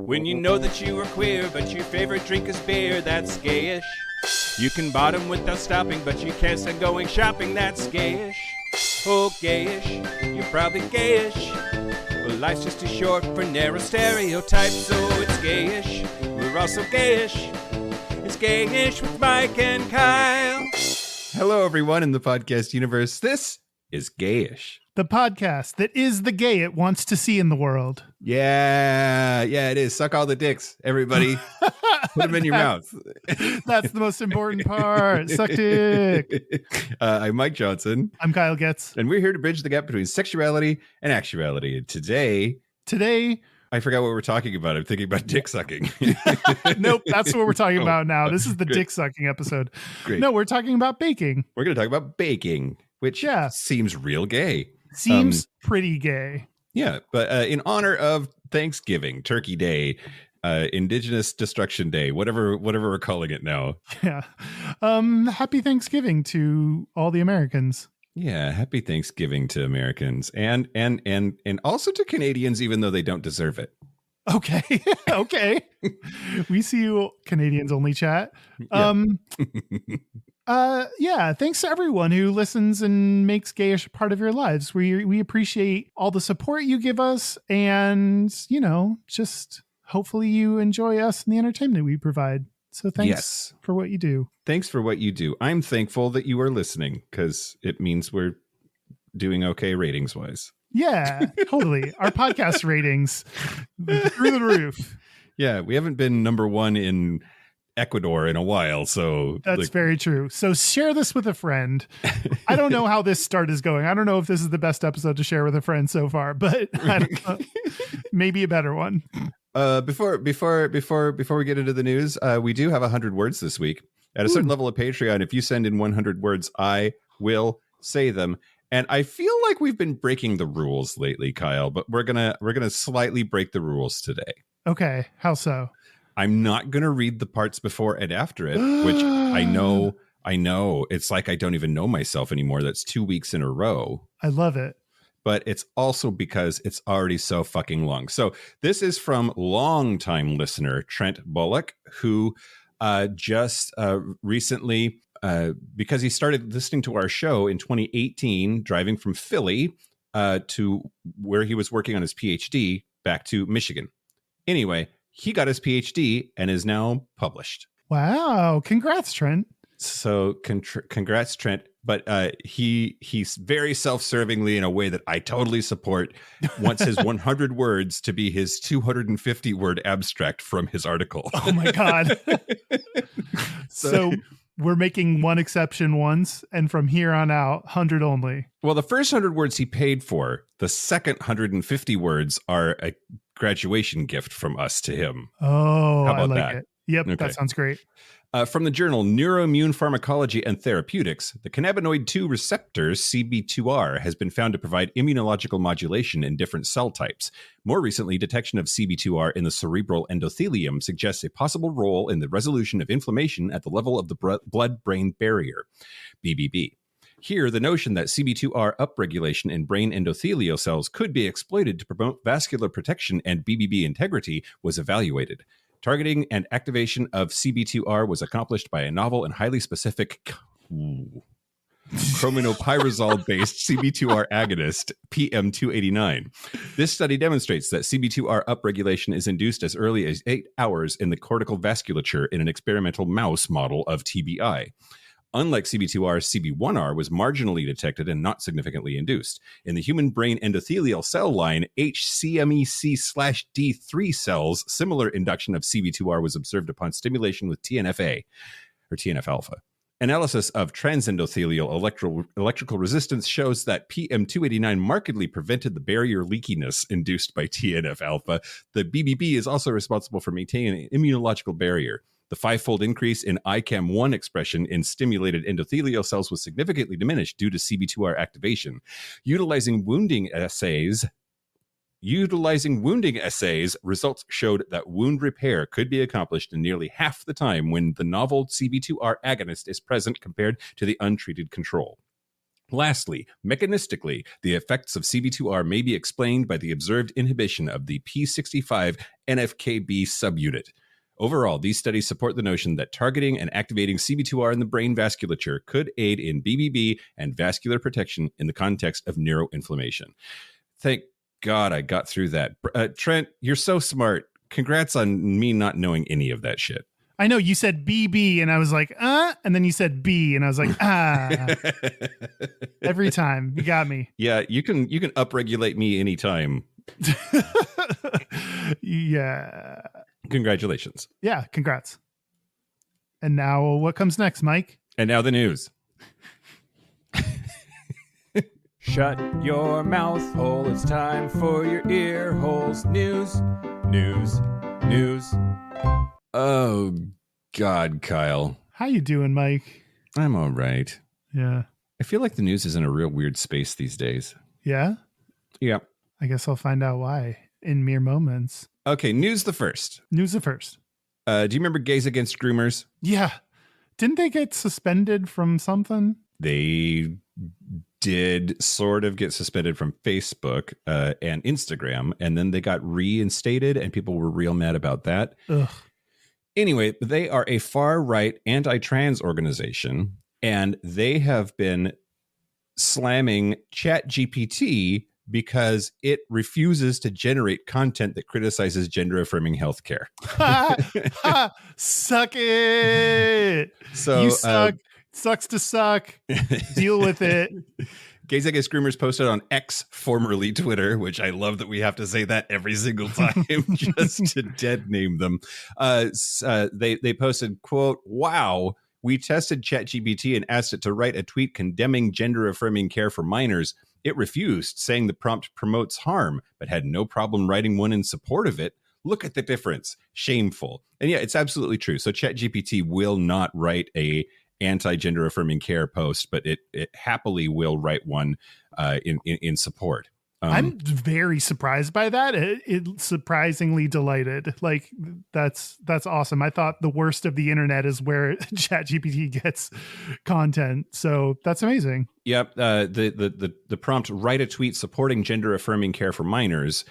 When you know that you are queer, but your favorite drink is beer, that's gayish. You can bottom without stopping, but you can't stand going shopping, that's gayish. Oh, gayish, you're probably gayish. Well, life's just too short for narrow stereotypes, so it's gayish. We're also gayish. It's Gayish with Mike and Kyle. Hello, everyone in the podcast universe. This is Gayish. The podcast that is the gay it wants to see in the world. Yeah, it is. Suck all the dicks, everybody. Put them in your mouth. That's the most important part. Suck dick. I'm Mike Johnson. I'm Kyle Getz. And we're here to bridge the gap between sexuality and actuality. Today, I forgot what we're talking about. I'm thinking about dick sucking. Nope, that's what we're talking about now. This is the dick sucking episode. Great. No, we're talking about baking. We're going to talk about baking, which seems real gay. Seems pretty gay. Yeah, but in honor of Thanksgiving, Turkey Day, Indigenous Destruction Day, whatever we're calling it now. Yeah. Happy Thanksgiving to all the Americans. Yeah, happy Thanksgiving to Americans and also to Canadians, even though they don't deserve it. Okay. Okay. We see you, Canadians only chat. Yeah. Thanks to everyone who listens and makes Gayish a part of your lives. We appreciate all the support you give us, and just hopefully you enjoy us and the entertainment we provide. So thanks for what you do. Thanks for what you do. I'm thankful that you are listening, because it means we're doing okay ratings wise. Yeah, totally. Our podcast ratings through the roof. Yeah, we haven't been number one in Ecuador in a while, so that's very true. So share this with a friend. I don't know how this start is going. I don't know if this is the best episode to share with a friend so far, but I don't know. Maybe a better one. Before we get into the news, we do have 100 words this week. At a certain level of Patreon, if you send in 100 words, I will say them. And I feel like we've been breaking the rules lately, Kyle, but we're gonna slightly break the rules today. Okay, how so? I'm not gonna read the parts before and after it, which I know it's like I don't even know myself anymore. That's 2 weeks in a row. I love it. But it's also because it's already so fucking long. So this is from longtime listener Trent Bullock, who just recently, because he started listening to our show in 2018, driving from Philly to where he was working on his PhD back to Michigan. Anyway, he got his PhD and is now published. Wow. Congrats, Trent. So congrats, Trent. But he's very self-servingly, in a way that I totally support, wants his 100 words to be his 250-word abstract from his article. Oh, my God. So we're making one exception once, and from here on out, 100 only. Well, the first 100 words he paid for. The second 150 words are a graduation gift from us to him. Oh, how about I like that? It. Yep, okay. That sounds great. From the journal Neuroimmune Pharmacology and Therapeutics, the cannabinoid 2 receptor, CB2R, has been found to provide immunological modulation in different cell types. More recently, detection of CB2R in the cerebral endothelium suggests a possible role in the resolution of inflammation at the level of the blood-brain barrier, BBB. Here, the notion that CB2R upregulation in brain endothelial cells could be exploited to promote vascular protection and BBB integrity was evaluated. Targeting and activation of CB2R was accomplished by a novel and highly specific chrominopyrazole-based CB2R agonist, PM289. This study demonstrates that CB2R upregulation is induced as early as 8 hours in the cortical vasculature in an experimental mouse model of TBI. Unlike CB2R, CB1R was marginally detected and not significantly induced. In the human brain endothelial cell line, HCMEC/D3 cells, similar induction of CB2R was observed upon stimulation with TNF-A, or TNF-alpha. Analysis of transendothelial electrical resistance shows that PM289 markedly prevented the barrier leakiness induced by TNF-alpha. The BBB is also responsible for maintaining an immunological barrier. The 5-fold increase in ICAM1 expression in stimulated endothelial cells was significantly diminished due to CB2R activation. Utilizing wounding assays, results showed that wound repair could be accomplished in nearly half the time when the novel CB2R agonist is present compared to the untreated control. Lastly, mechanistically, the effects of CB2R may be explained by the observed inhibition of the P65 NFKB subunit. Overall, these studies support the notion that targeting and activating CB2R in the brain vasculature could aid in BBB and vascular protection in the context of neuroinflammation. Thank God I got through that. Trent, you're so smart. Congrats on me not knowing any of that shit. I know you said BB and I was like, and then you said B and I was like, Every time. You got me. Yeah, you can upregulate me anytime. Yeah. Congratulations. Yeah, congrats. And now what comes next, Mike? And now the news. Shut your mouth hole. It's time for your ear holes. News, news, news. Oh, God, Kyle. How you doing, Mike? I'm all right. Yeah. I feel like the news is in a real weird space these days. Yeah? Yeah. I guess I'll find out why in mere moments. Okay, news the first. News the first. Do you remember Gays Against Groomers? Yeah. Didn't they get suspended from something? They did sort of get suspended from Facebook and Instagram, and then they got reinstated, and people were real mad about that. Ugh. Anyway, they are a far-right anti-trans organization, and they have been slamming ChatGPT because it refuses to generate content that criticizes gender-affirming healthcare. Suck it. So you suck. Sucks to suck. Deal with it. Gays Against Groomers posted on X, formerly Twitter, which I love that we have to say that every single time just to dead name them. They posted, quote, "Wow, we tested ChatGPT and asked it to write a tweet condemning gender-affirming care for minors. It refused, saying the prompt promotes harm, but had no problem writing one in support of it. Look at the difference. Shameful." And yeah, it's absolutely true. So ChatGPT will not write a anti-gender affirming care post, but it happily will write one in support. I'm very surprised by that. It surprisingly delighted. Like that's awesome. I thought the worst of the internet is where ChatGPT gets content. So that's amazing. Yep. The prompt, write a tweet supporting gender affirming care for minors.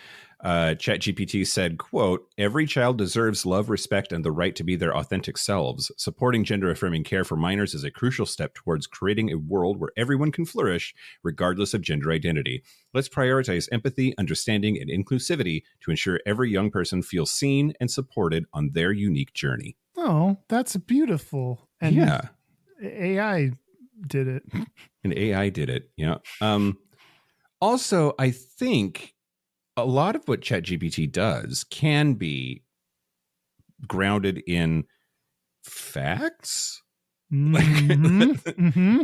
ChatGPT said, quote, "Every child deserves love, respect, and the right to be their authentic selves. Supporting gender-affirming care for minors is a crucial step towards creating a world where everyone can flourish, regardless of gender identity. Let's prioritize empathy, understanding, and inclusivity to ensure every young person feels seen and supported on their unique journey." Oh, that's beautiful. And yeah, AI did it. And AI did it. Yeah. Also, I think a lot of what ChatGPT does can be grounded in facts. Mm-hmm.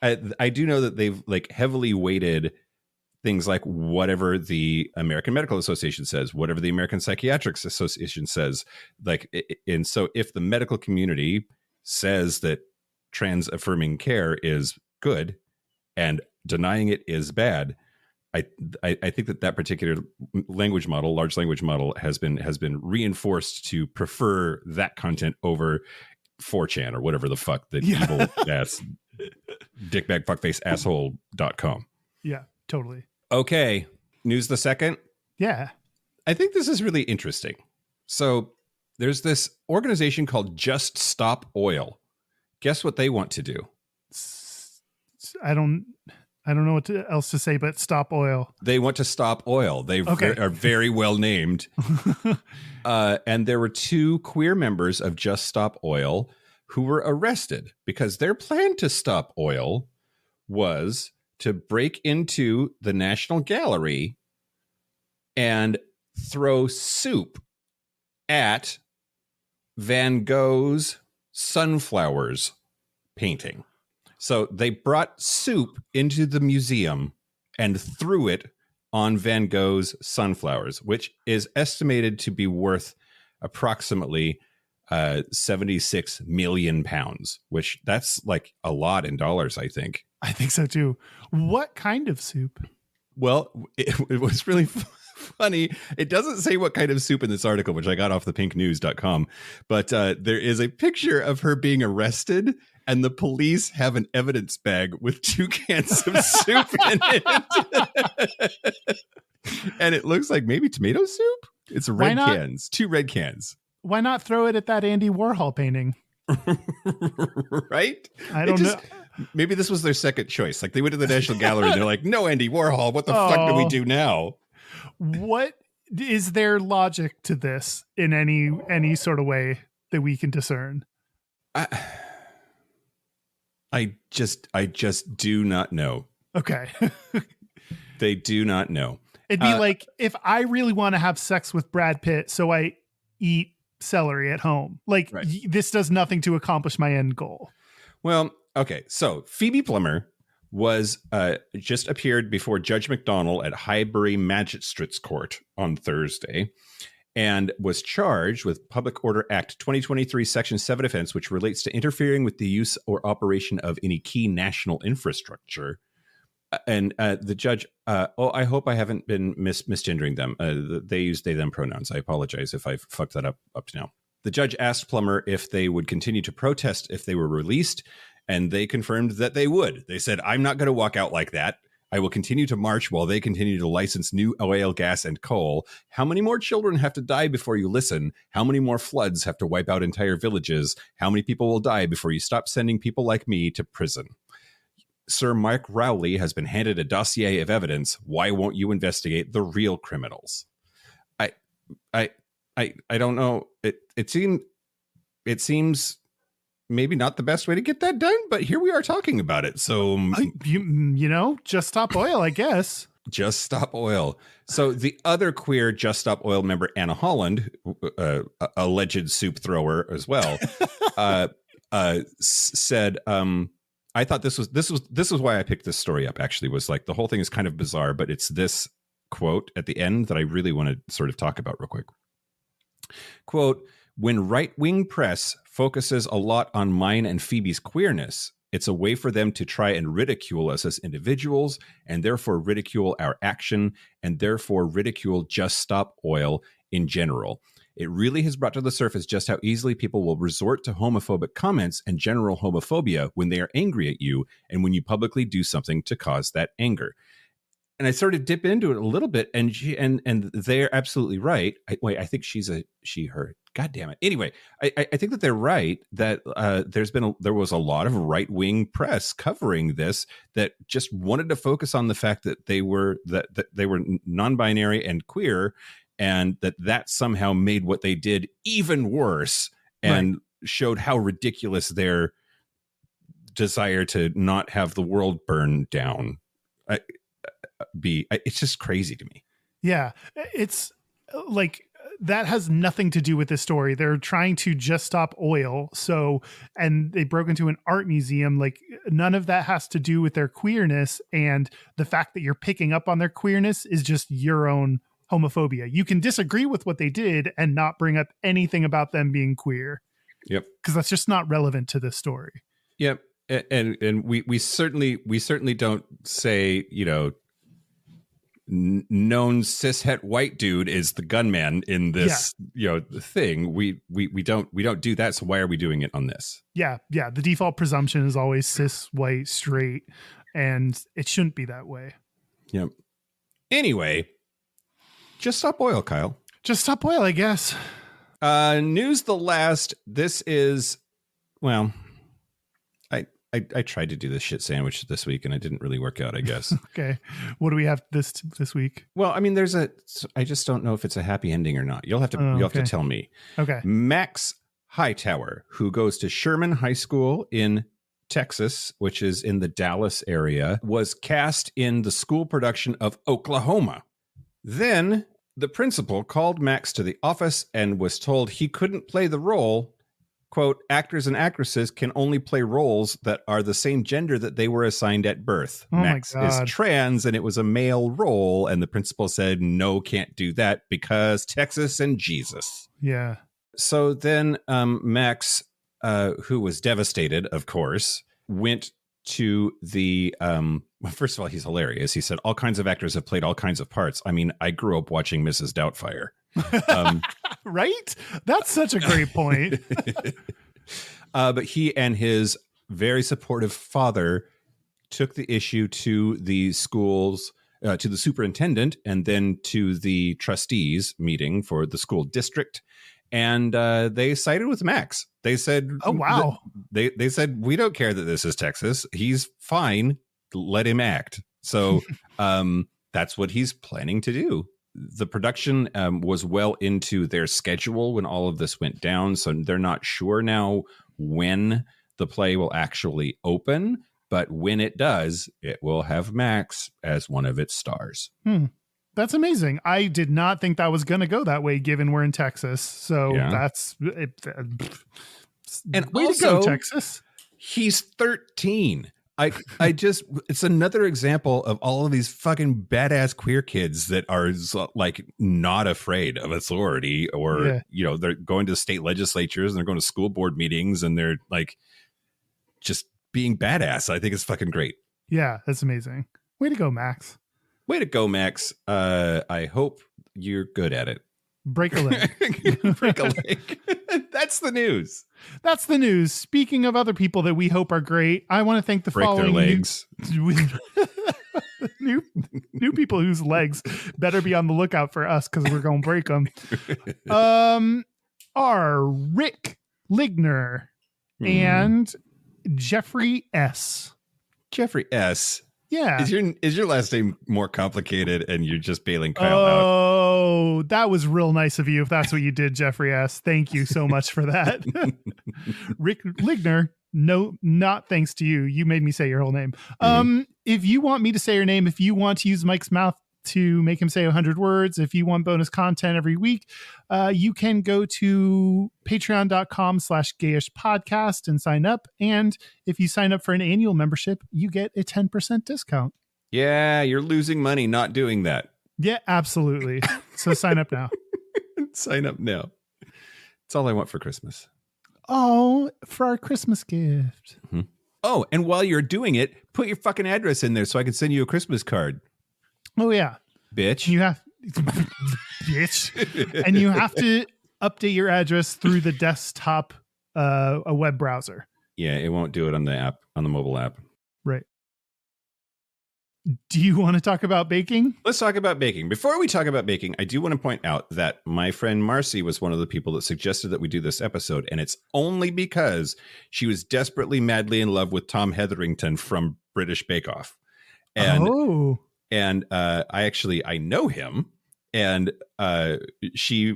I do know that they've like heavily weighted things like whatever the American Medical Association says, whatever the American Psychiatric Association says. Like, and so if the medical community says that trans affirming care is good and denying it is bad, I think that particular language model, large language model, has been reinforced to prefer that content over 4chan or whatever the fuck that evil ass dickbag fuckface asshole.com. Yeah, totally. Okay, news the second. Yeah, I think this is really interesting. So there's this organization called Just Stop Oil. Guess what they want to do? I don't know what else to say, but stop oil. They want to stop oil. They are very well named. And there were 2 queer members of Just Stop Oil who were arrested because their plan to stop oil was to break into the National Gallery and throw soup at Van Gogh's Sunflowers painting. So they brought soup into the museum and threw it on Van Gogh's Sunflowers, which is estimated to be worth approximately 76 million pounds, which that's like a lot in dollars, I think. I think so too. What kind of soup? Well, it was really funny. It doesn't say what kind of soup in this article, which I got off the pinknews.com, but there is a picture of her being arrested, and the police have an evidence bag with 2 cans of soup in it. And it looks like maybe tomato soup. It's red cans, 2 red cans. Why not throw it at that Andy Warhol painting? Right? I don't know. Maybe this was their second choice. Like they went to the National Gallery and they're like, no, Andy Warhol, what the fuck do we do now? What is there logic to this in any sort of way that we can discern? I just do not know. Okay. They do not know. It'd be like if I really want to have sex with Brad Pitt, so I eat celery at home. Like right. This does nothing to accomplish my end goal. Well, okay. So Phoebe Plummer was just appeared before Judge McDonnell at Highbury Magistrates Court on Thursday and was charged with Public Order Act 2023 Section 7 offense, which relates to interfering with the use or operation of any key national infrastructure. And the judge, I hope I haven't been misgendering them. They use they, them pronouns. I apologize if I've fucked that up to now. The judge asked Plummer if they would continue to protest if they were released, and they confirmed that they would. They said, I'm not going to walk out like that. I will continue to march while they continue to license new oil, gas, and coal. How many more children have to die before you listen? How many more floods have to wipe out entire villages? How many people will die before you stop sending people like me to prison? Sir Mark Rowley has been handed a dossier of evidence. Why won't you investigate the real criminals? I don't know. It seems maybe not the best way to get that done, but here we are talking about it. So you know, Just Stop Oil, I guess. Just Stop Oil. So the other queer Just Stop Oil member, Anna Holland, alleged soup thrower as well, said, I thought this was why I picked this story up, actually, was like the whole thing is kind of bizarre, but it's this quote at the end that I really want to sort of talk about real quick. Quote, when right-wing press focuses a lot on mine and Phoebe's queerness, it's a way for them to try and ridicule us as individuals and therefore ridicule our action and therefore ridicule Just Stop Oil in general. It really has brought to the surface just how easily people will resort to homophobic comments and general homophobia when they are angry at you and when you publicly do something to cause that anger. And I sort of dip into it a little bit, and they're absolutely right. I think she, her. God damn it. Anyway, I think that they're right that there was a lot of right wing press covering this that just wanted to focus on the fact that they were non-binary and queer, and that somehow made what they did even worse and showed how ridiculous their desire to not have the world burn down it's just crazy to me. Yeah, it's like that has nothing to do with this story. They're trying to just stop oil. So, and they broke into an art museum. Like none of that has to do with their queerness. And the fact that you're picking up on their queerness is just your own homophobia. You can disagree with what they did and not bring up anything about them being queer. Yep. Because that's just not relevant to this story. Yep. And we certainly don't say, you know, known cishet white dude is the gunman in this thing. We don't do that. So why are we doing it on this? Yeah. The default presumption is always cis white straight, and it shouldn't be that way. Yep. Anyway, Just Stop Oil, Kyle. Just Stop Oil, I guess. News the last. This is, well, I tried to do this shit sandwich this week and it didn't really work out, I guess. Okay. What do we have this week? Well, I mean, I just don't know if it's a happy ending or not. You'll have to tell me. Okay. Max Hightower, who goes to Sherman High School in Texas, which is in the Dallas area, was cast in the school production of Oklahoma. Then the principal called Max to the office and was told he couldn't play the role. Quote, actors and actresses can only play roles that are the same gender that they were assigned at birth. Oh Max is trans and it was a male role. And the principal said, no, can't do that because Texas and Jesus. Yeah. So then Max, who was devastated, of course, went to the first of all, he's hilarious. He said all kinds of actors have played all kinds of parts. I mean, I grew up watching Mrs. Doubtfire. Right? That's such a great point. But he and his very supportive father took the issue to the schools, to the superintendent, and then to the trustees meeting for the school district. And they sided with Max. They said, Oh, wow. They said, we don't care that this is Texas. He's fine. Let him act. So that's what he's planning to do. The production was well into their schedule when all of this went down. So they're not sure now when the play will actually open. But when it does, it will have Max as one of its stars. That's amazing. I did not think that was going to go that way, given we're in Texas. So that's it. And way also, to go, Texas. He's 13. I just, it's another example of all of these fucking badass queer kids that are like not afraid of authority, or, you know, they're going to state legislatures and they're going to school board meetings and they're like just being badass. I think it's fucking great. Yeah, that's amazing. Way to go, Max. Way to go, Max. I hope you're good at it. Break a leg. Break a leg. That's the news. That's the news. Speaking of other people that we hope are great, I want to thank the Break following their legs. new people whose legs better be on the lookout for us, because we're going to break them. Are Rick Ligner and Jeffrey S. Jeffrey S. Yeah. Is your last name more complicated and you're just bailing Kyle out? Oh, that was real nice of you if that's what you did, Jeffrey S. Thank you so much for that. Rick Ligner, no, not thanks to you. You made me say your whole name. If you want me to say your name, if you want to use Mike's mouth to make him say 100 words, if you want bonus content every week, you can go to patreon.com/Gayish podcast and sign up. And if you sign up for an annual membership, you get a 10% discount. Yeah, you're losing money not doing that. Yeah, absolutely. So sign up now. Sign up now. It's all I want for Christmas. Oh, for our Christmas gift. Mm-hmm. Oh, and while you're doing it, put your fucking address in there so I can send you a Christmas card. Oh, yeah. Bitch. You have bitch. And you have to update your address through the desktop, a web browser. Yeah, it won't do it on the app, on the mobile app. Right. Do you want to talk about baking? Let's talk about baking. Before we talk about baking, I do want to point out that my friend Marcy was one of the people that suggested that we do this episode, and it's only because she was desperately, madly in love with Tom Hetherington from British Bake Off. And I know him, and she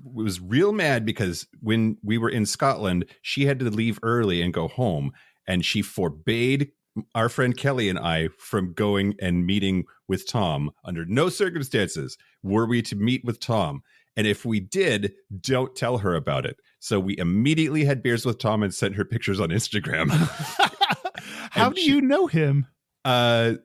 was real mad because when we were in Scotland, she had to leave early and go home, and she forbade our friend Kelly and I from going and meeting with Tom. Under no circumstances were we to meet with Tom. And if we did, don't tell her about it. So we immediately had beers with Tom and sent her pictures on Instagram. How do you know him? My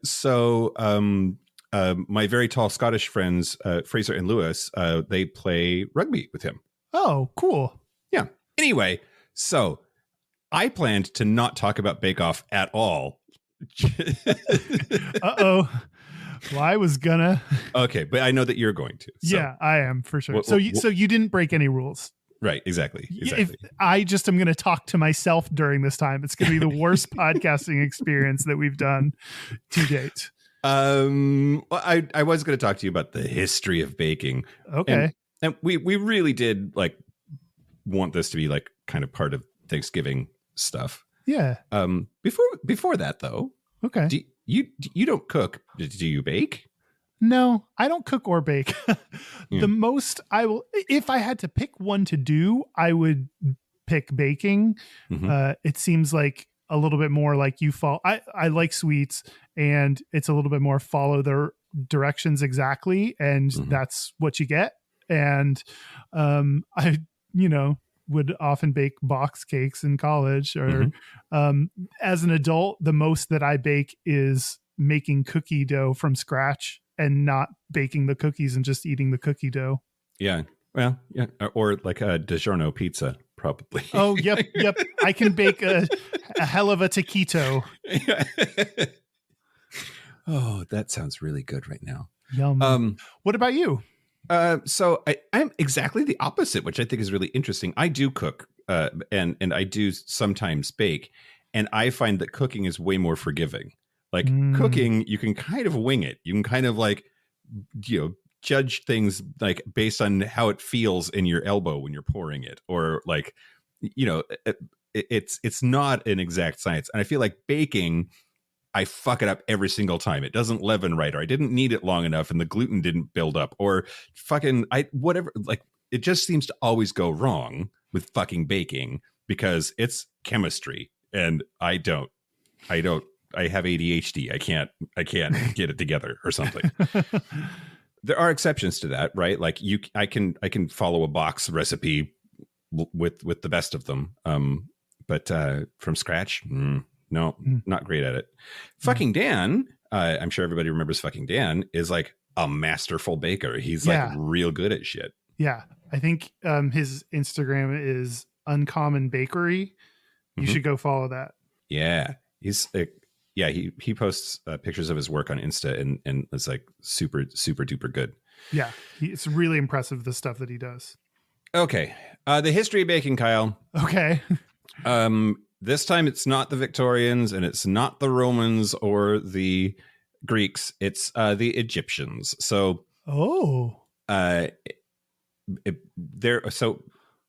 very tall Scottish friends, Fraser and Lewis, they play rugby with him. Oh, cool. Yeah. Anyway, so I planned to not talk about Bake Off at all. Uh-oh. Well, I was gonna. Okay, but I know that you're going to. So. Yeah, I am for sure. So you didn't break any rules. Right, exactly. If I just am going to talk to myself during this time, it's going to be the worst podcasting experience that we've done to date. Well, I was going to talk to you about the history of baking. Okay. And we really did like want this to be like kind of part of Thanksgiving stuff. Yeah. Before that though. Okay. You don't cook. Do you bake? No, I don't cook or bake. The most I will, if I had to pick one to do, I would pick baking. Mm-hmm. It seems like a little bit more like you fall. I like sweets, and it's a little bit more follow the directions exactly, and that's what you get. And I, would often bake box cakes in college, or as an adult, the most that I bake is making cookie dough from scratch and not baking the cookies and just eating the cookie dough. Yeah. Well, yeah. Or like a DiGiorno pizza, probably. Oh, yep. I can bake a hell of a taquito. Oh, that sounds really good right now. Yum. What about you? So I'm exactly the opposite, which I think is really interesting. I do cook, and I do sometimes bake. And I find that cooking is way more forgiving. Like Mm. cooking, you can kind of wing it. You can kind of like, judge things like based on how it feels in your elbow when you're pouring it, or like, it's not an exact science. And I feel like baking, I fuck it up every single time. It doesn't leaven right, or I didn't knead it long enough and the gluten didn't build up, or whatever. Like, it just seems to always go wrong with fucking baking because it's chemistry and I have ADHD. I can't get it together or something. There are exceptions to that, right? Like I can follow a box recipe with the best of them. But from scratch, no, not great at it. Fucking Dan, I'm sure everybody remembers fucking Dan, is like a masterful baker. He's like real good at shit. Yeah. I think his Instagram is Uncommon Bakery. You should go follow that. Yeah. He's he posts pictures of his work on Insta and it's like super, super duper good. Yeah. It's really impressive, the stuff that he does. Okay. The history of baking, Kyle. Okay. This time it's not the Victorians and it's not the Romans or the Greeks. It's the Egyptians. So,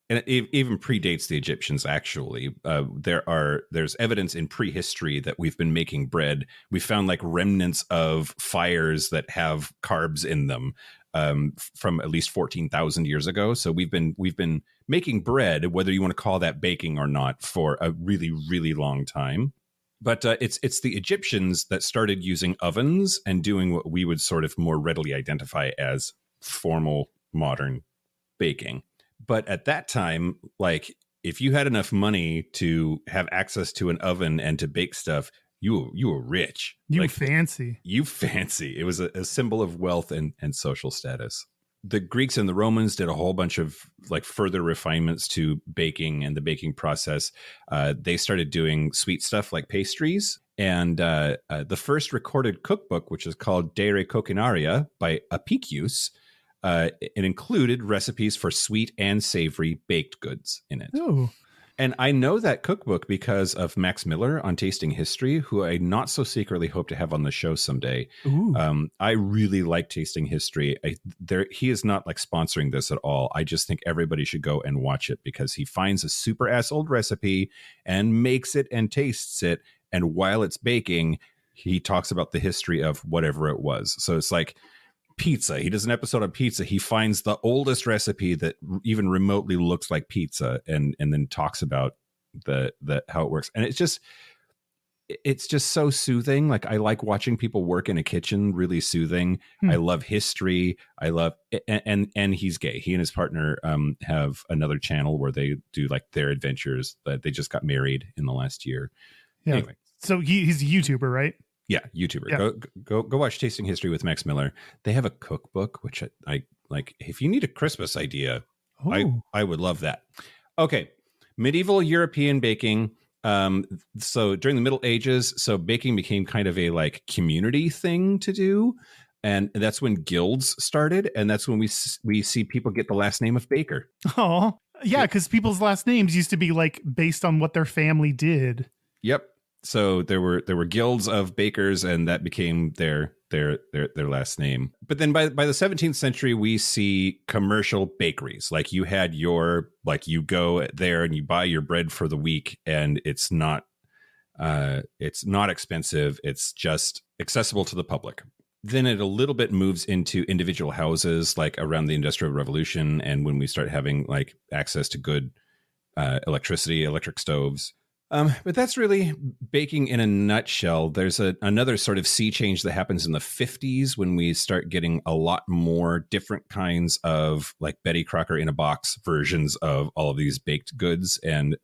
and it even predates the Egyptians. Actually, there's evidence in prehistory that we've been making bread. We found like remnants of fires that have carbs in them from at least 14,000 years ago. So we've been making bread, whether you want to call that baking or not, for a really, really long time. But it's the Egyptians that started using ovens and doing what we would sort of more readily identify as formal modern baking. But at that time, like, if you had enough money to have access to an oven and to bake stuff, you were rich. You fancy. It was a symbol of wealth and social status. The Greeks and the Romans did a whole bunch of like further refinements to baking and the baking process. They started doing sweet stuff like pastries. And the first recorded cookbook, which is called De Re Coquinaria by Apicius, it included recipes for sweet and savory baked goods in it. Oh. And I know that cookbook because of Max Miller on Tasting History, who I not so secretly hope to have on the show someday. I really like Tasting History. He is not like sponsoring this at all. I just think everybody should go and watch it because he finds a super ass old recipe and makes it and tastes it. And while it's baking, he talks about the history of whatever it was. So it's like pizza. He does an episode on pizza. He finds the oldest recipe that even remotely looks like pizza and then talks about the how it works. And it's just so soothing. Like, I like watching people work in a kitchen, really soothing. I love history. I love and he's gay. He and his partner have another channel where they do like their adventures. That they just got married in the last year. Yeah. Anyway. So he's a YouTuber, right? Yeah, YouTuber. Yeah. Go watch Tasting History with Max Miller. They have a cookbook, which I like. If you need a Christmas idea, I would love that. Okay, medieval European baking. So during the Middle Ages, so baking became kind of a like community thing to do, and that's when guilds started, and that's when we see people get the last name of Baker. Oh, yeah, because people's last names used to be like based on what their family did. Yep. So there were guilds of bakers, and that became their last name. But then by the 17th century, we see commercial bakeries. Like, you had you go there and you buy your bread for the week, and it's not expensive. It's just accessible to the public. Then it a little bit moves into individual houses, like around the Industrial Revolution, and when we start having like access to good electricity, electric stoves. But that's really baking in a nutshell. There's another sort of sea change that happens in the 50s when we start getting a lot more different kinds of like Betty Crocker in a box versions of all of these baked goods. And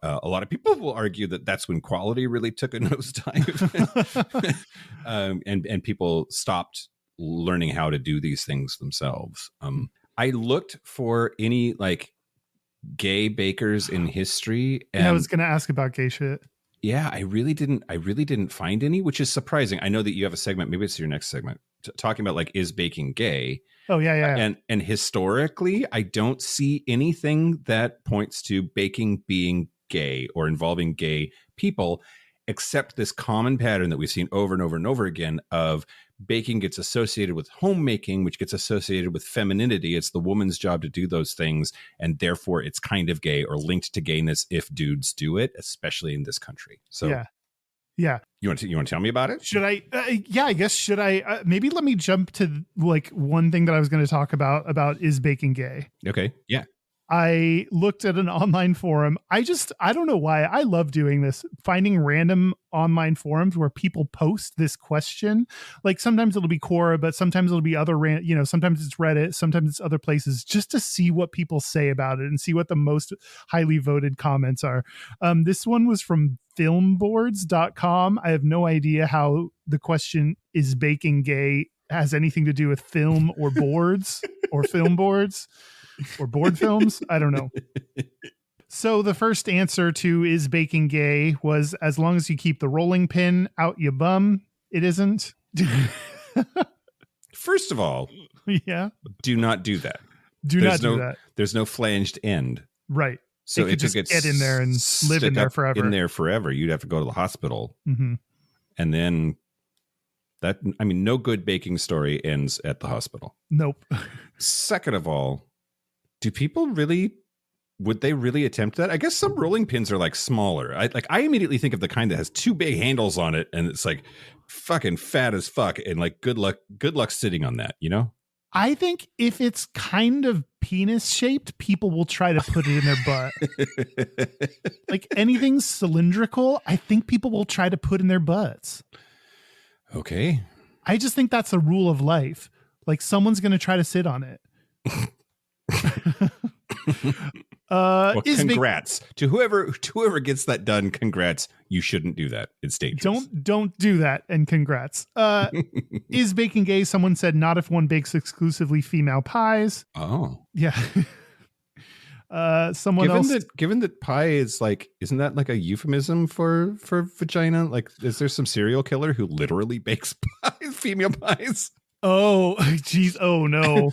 a lot of people will argue that that's when quality really took a nosedive. And people stopped learning how to do these things themselves. I looked for any like gay bakers in history, and I was going to ask about gay shit. Yeah, I really didn't find any, which is surprising. I know that you have a segment, maybe it's your next segment, talking about like, is baking gay? Oh yeah. And historically, I don't see anything that points to baking being gay or involving gay people, except this common pattern that we've seen over and over and over again of baking gets associated with homemaking, which gets associated with femininity. It's the woman's job to do those things, and therefore it's kind of gay or linked to gayness if dudes do it, especially in this country. So yeah. You want to tell me about it? Should I? I guess should I? Maybe let me jump to like one thing that I was going to talk about is baking gay. Okay. Yeah. I looked at an online forum. I don't know why. I love doing this, finding random online forums where people post this question. Like sometimes it'll be Quora, but sometimes it'll be other, sometimes it's Reddit, sometimes it's other places, just to see what people say about it and see what the most highly voted comments are. This one was from filmboards.com. I have no idea how the question is baking gay has anything to do with film or boards or film boards. Or board films? I don't know. So the first answer to is baking gay was as long as you keep the rolling pin out your bum, it isn't. First of all, yeah. Do not do that. Do not do that. There's no flanged end. Right. So it could just get in there and live in there forever. In there forever. You'd have to go to the hospital. Mm-hmm. And then no good baking story ends at the hospital. Nope. Second of all, would they really attempt that? I guess some rolling pins are like smaller. I immediately think of the kind that has two big handles on it and it's like fucking fat as fuck and like good luck sitting on that, you know? I think if it's kind of penis shaped, people will try to put it in their butt. Like anything cylindrical, I think people will try to put in their butts. Okay. I just think that's a rule of life. Like someone's going to try to sit on it. Well, congrats to whoever gets that done. Congrats. You shouldn't do that. It's dangerous. Don't do that. And congrats. Is baking gay? Someone said not if one bakes exclusively female pies. Oh, yeah. Someone else. Given that pie is like, isn't that like a euphemism for vagina? Like, is there some serial killer who literally bakes pies, female pies? Oh, geez. Oh no.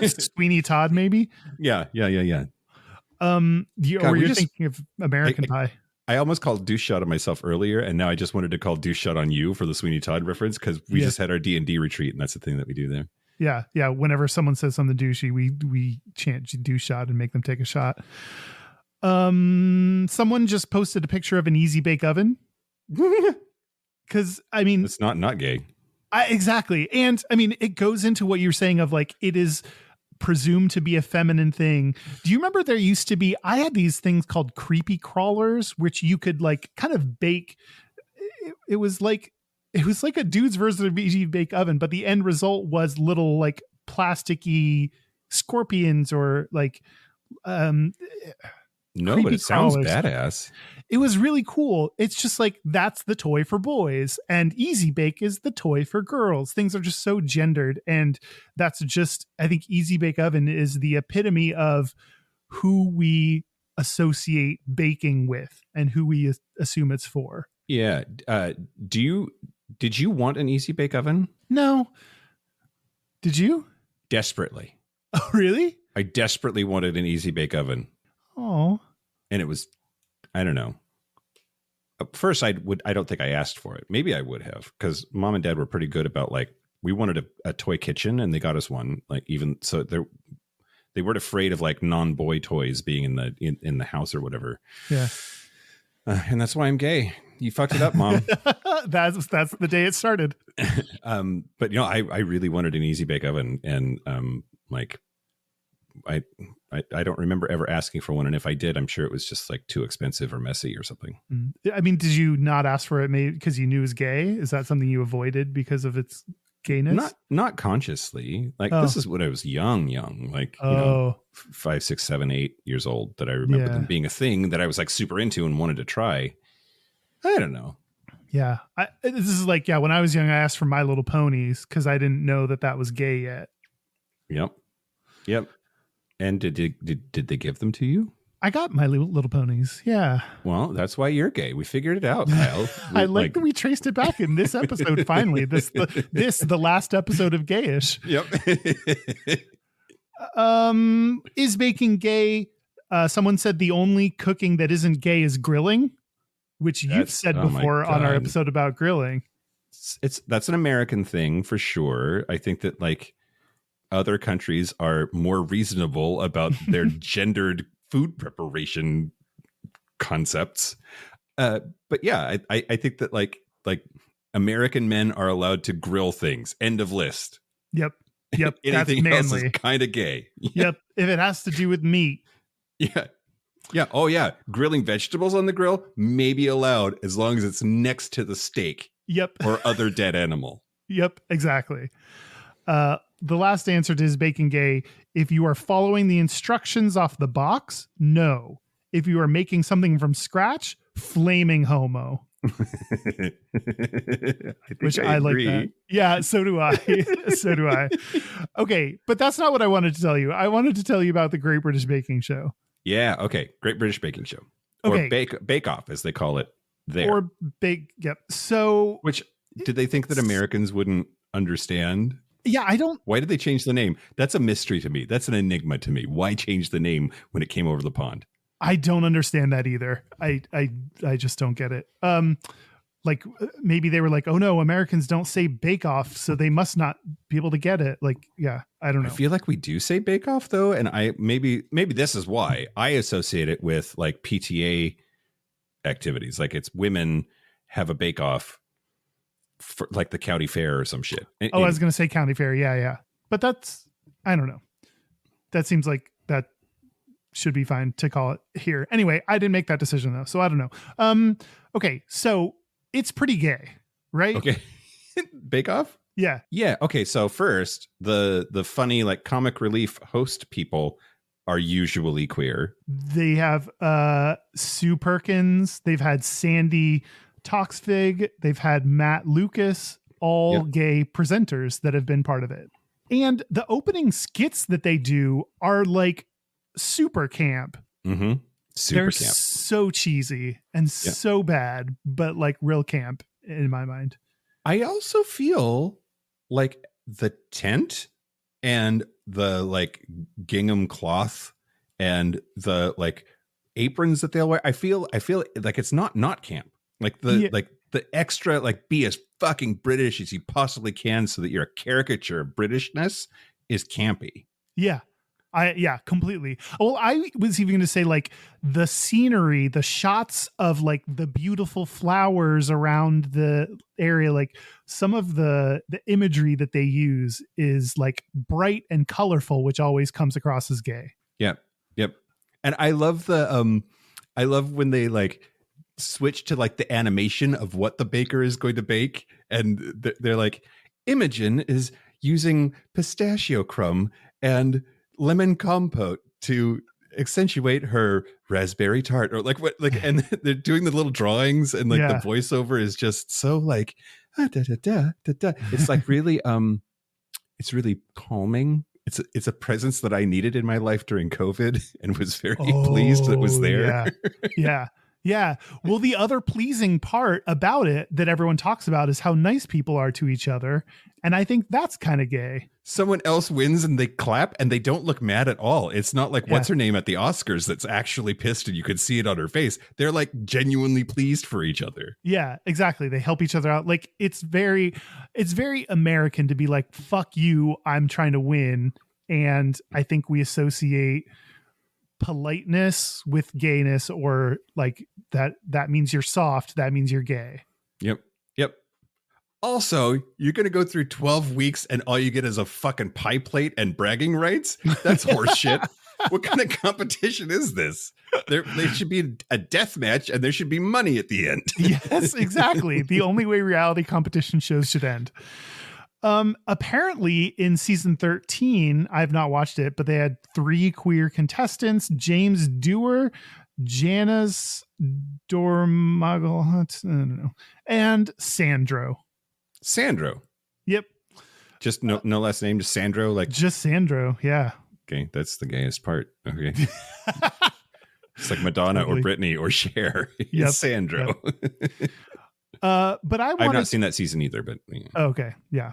Sweeney Todd, maybe. Yeah. You're thinking of American Pie. I almost called douche shot on myself earlier, and now I just wanted to call douche shot on you for the Sweeney Todd reference because we just had our D&D retreat, and that's the thing that we do there. Yeah. Whenever someone says something douchey, we chant douche shot and make them take a shot. Someone just posted a picture of an easy bake oven. Because it's not gay. Exactly. And it goes into what you're saying of like, it is presumed to be a feminine thing. Do you remember there used to be, I had these things called creepy crawlers, which you could like kind of bake. It was like a dude's version of easy bake oven, but the end result was little like plasticky scorpions or like, no, but it sounds badass. It was really cool. It's just like, that's the toy for boys and Easy Bake is the toy for girls. Things are just so gendered. And that's just, I think Easy Bake Oven is the epitome of who we associate baking with and who we assume it's for. Yeah. Did you want an Easy Bake Oven? No. Did you? Desperately. Oh, really? I desperately wanted an Easy Bake Oven. Oh. And it was, I don't know. At first, I don't think I asked for it. Maybe I would have, because Mom and Dad were pretty good about like, we wanted a toy kitchen and they got us one. Like even so, they weren't afraid of like non-boy toys being in the house or whatever. Yeah. And that's why I'm gay. You fucked it up, Mom. That's the day it started. But I really wanted an Easy Bake Oven, and like I don't remember ever asking for one, and if I did, I'm sure it was just like too expensive or messy or something. Did you not ask for it maybe because you knew it was gay? Is that something you avoided because of its gayness? Not consciously. Like this is when I was young, like 5, 6, 7, 8 years old, that I remember them being a thing that I was like super into and wanted to try. I don't know. Yeah, this is like when I was young, I asked for My Little Ponies because I didn't know that was gay yet. Yep. And did they give them to you? I got My Little Ponies. Yeah. Well, that's why you're gay. We figured it out, Kyle. I like that we traced it back in this episode. Finally, the last episode of Gayish. Yep. Is baking gay? Someone said the only cooking that isn't gay is grilling, which you've said oh my before on our God. episode about grilling. That's an American thing for sure. I think that like other countries are more reasonable about their gendered food preparation concepts. But yeah, I think that like American men are allowed to grill things. End of list. Yep. That's Anything else is manly. kind of gay. Yep. If it has to do with meat. Yeah. Yeah. Oh yeah. Grilling vegetables on the grill may be allowed as long as it's next to the steak. Yep. Or other dead animal. Yep. Exactly. The last answer to is bacon gay. If you are following the instructions off the box, no. If you are making something from scratch, flaming homo. Which I like that. Yeah, so do I. So do I. Okay, but that's not what I wanted to tell you. I wanted to tell you about the Great British Baking Show. Yeah, okay. Great British Baking Show. Okay. Or bake Off, as they call it there. Or yep. So which did they think that Americans wouldn't understand? Yeah, I don't. Why did they change the name? That's a mystery to me. That's an enigma to me. Why change the name when it came over the pond? I don't understand that either. I just don't get it. Like maybe they were like, oh no, Americans don't say bake off, so they must not be able to get it. Like, yeah, I don't know. I feel like we do say bake off though. And maybe this is why I associate it with like PTA activities. Like it's women have a bake off for like the county fair or some shit. I was going to say county fair. Yeah. But that's, I don't know. That seems like that should be fine to call it here. Anyway, I didn't make that decision though, so I don't know. Okay, so it's pretty gay, right? Okay. Bake Off? Yeah. Yeah. Okay. So first, the funny like comic relief host people are usually queer. They have Sue Perkins. They've had Sandy Toxvig. They've had Matt Lucas, all gay presenters that have been part of it. And the opening skits that they do are like super camp. Mm-hmm. They're so cheesy and so bad, but like real camp in my mind. I also feel like the tent and the like gingham cloth and the like aprons that they'll wear. I feel like it's not camp. Like the extra like be as fucking British as you possibly can so that you're a caricature of Britishness is campy. Yeah. Completely. Well, I was even going to say like the scenery, the shots of like the beautiful flowers around the area, like some of the imagery that they use is like bright and colorful, which always comes across as gay. Yep. And I love I love when they like switch to like the animation of what the baker is going to bake. And they're like, Imogen is using pistachio crumb and lemon compote to accentuate her raspberry tart, or like what, like, and they're doing the little drawings, and like the voiceover is just so like, it's like really, it's really calming. It's a presence that I needed in my life during COVID, and was very pleased that it was there. Yeah. Well, the other pleasing part about it that everyone talks about is how nice people are to each other. And I think that's kind of gay. Someone else wins and they clap and they don't look mad at all. It's not like what's her name at the Oscars that's actually pissed and you could see it on her face. They're like genuinely pleased for each other. Yeah, exactly. They help each other out. Like it's very American to be like, fuck you, I'm trying to win. And I think we associate politeness with gayness, or like that means you're soft, that means you're gay. Yep. Also, you're going to go through 12 weeks and all you get is a fucking pie plate and bragging rights? That's horseshit. What kind of competition is this? There should be a death match and there should be money at the end. Yes, exactly. The only way reality competition shows should end. Apparently in season 13, I've not watched it, but they had 3 queer contestants: James Dewar, Janice Dormagle, I don't know, and Sandro. Yep. Just no last name, just Sandro, like just Sandro. Yeah. Okay, that's the gayest part. Okay. It's like Madonna or Britney or Cher. Yep. Sandro. Yep. But I've not seen that season either, but okay. Yeah.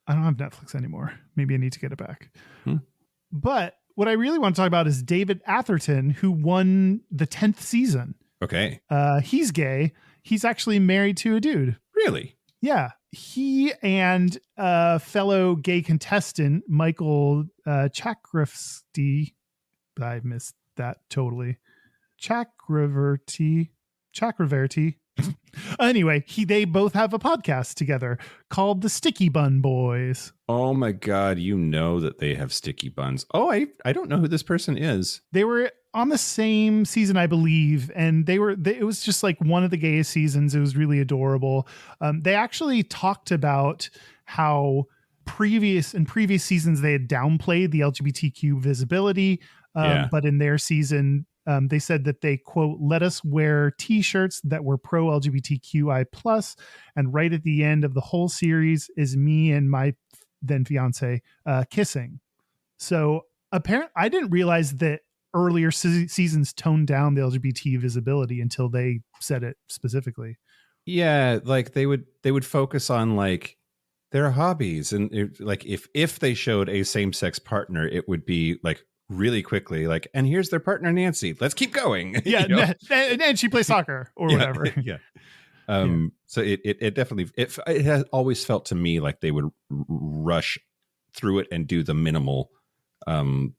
I don't have Netflix anymore. Maybe I need to get it back. But what I really want to talk about is David Atherton, who won the 10th season. Okay. He's gay. He's actually married to a dude. Really? Yeah. He and fellow gay contestant, Michael Chakravarti, I missed that totally. Chakravarti. Anyway, they both have a podcast together called The Sticky Bun Boys. Oh my God, you know that they have sticky buns. Oh, I don't know who this person is. They were on the same season, I believe, and it was just like one of the gayest seasons. It was really adorable. They actually talked about how in previous seasons they had downplayed the LGBTQ visibility, but in their season, they said that they, quote, let us wear t-shirts that were pro LGBTQI plus. And right at the end of the whole series is me and my then fiance kissing. So apparently I didn't realize that earlier seasons toned down the LGBT visibility until they said it specifically. Yeah. Like they would focus on like their hobbies. And like if they showed a same-sex partner, it would be like, really quickly, like, and here's their partner Nancy. Let's keep going. Yeah, you know? and she plays soccer or whatever. Yeah. So it definitely it has always felt to me like they would rush through it and do the minimal, and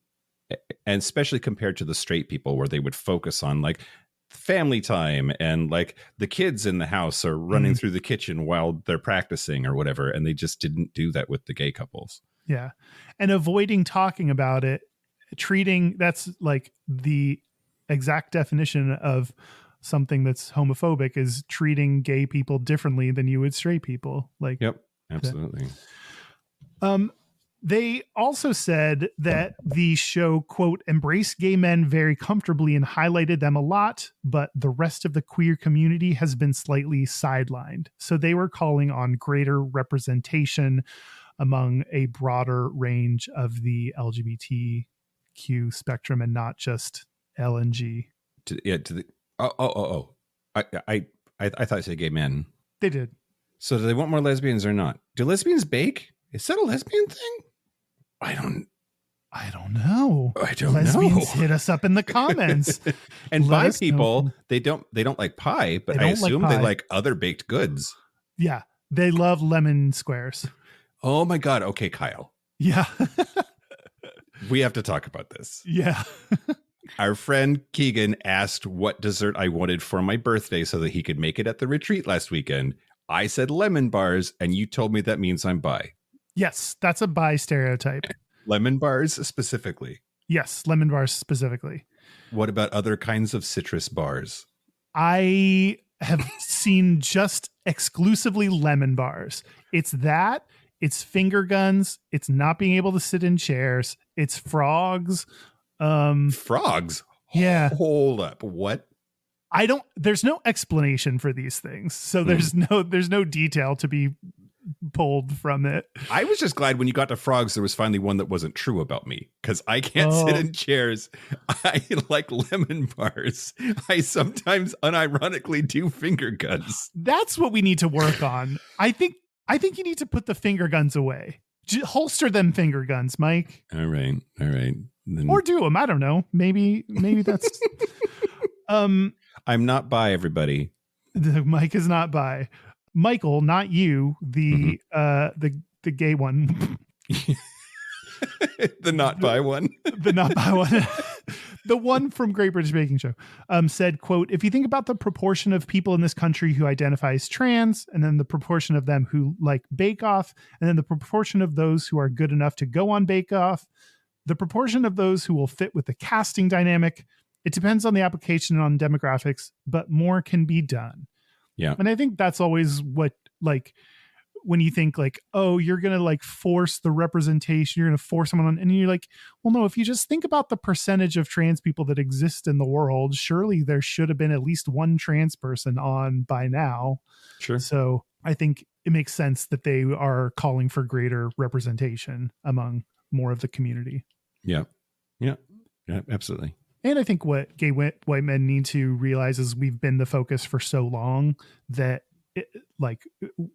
especially compared to the straight people where they would focus on like family time and like the kids in the house are running through the kitchen while they're practicing or whatever, and they just didn't do that with the gay couples. Yeah, and avoiding talking about it. That's like the exact definition of something that's homophobic is treating gay people differently than you would straight people. Like, yep, absolutely. They also said that the show, quote, embraced gay men very comfortably and highlighted them a lot, but the rest of the queer community has been slightly sidelined. So they were calling on greater representation among a broader range of the LGBTQ spectrum and not just L and G. I thought you said gay men. They did. So do they want more lesbians or not? Do lesbians bake? Is that a lesbian thing? I don't know. Lesbians, hit us up in the comments. And bi people, they don't like pie, but I assume they like other baked goods. Yeah, they love lemon squares. Oh my God. Okay, Kyle. Yeah. We have to talk about this. Yeah. Our friend Keegan asked what dessert I wanted for my birthday so that he could make it at the retreat last weekend. I said lemon bars, and you told me that means I'm bi. Yes, that's a bi stereotype. Lemon bars specifically? Yes, lemon bars specifically. What about other kinds of citrus bars? I have seen just exclusively lemon bars. It's that. It's finger guns. It's not being able to sit in chairs. It's frogs. Frogs? Yeah. Hold up. What? There's no explanation for these things. So there's no detail to be pulled from it. I was just glad when you got to frogs, there was finally one that wasn't true about me, because I can't sit in chairs. I like lemon bars. I sometimes unironically do finger guns. That's what we need to work on. I think you need to put the finger guns away. Holster them finger guns, Mike. All right. Then... Or do them. I don't know. Maybe that's. I'm not bi, everybody. Mike is not bi. Michael, not you. The gay one. The not bi one. The not bi one. The one from Great British Baking Show said, quote, if you think about the proportion of people in this country who identify as trans, and then the proportion of them who like Bake Off, and then the proportion of those who are good enough to go on Bake Off, the proportion of those who will fit with the casting dynamic, it depends on the application and on demographics, but more can be done. Yeah. And I think that's always what, like, when you think like, oh, you're going to like force the representation, you're going to force someone on, and you're like, well, no, if you just think about the percentage of trans people that exist in the world, surely there should have been at least one trans person on by now. Sure. So I think it makes sense that they are calling for greater representation among more of the community. Yeah, absolutely. And I think what gay white men need to realize is we've been the focus for so long that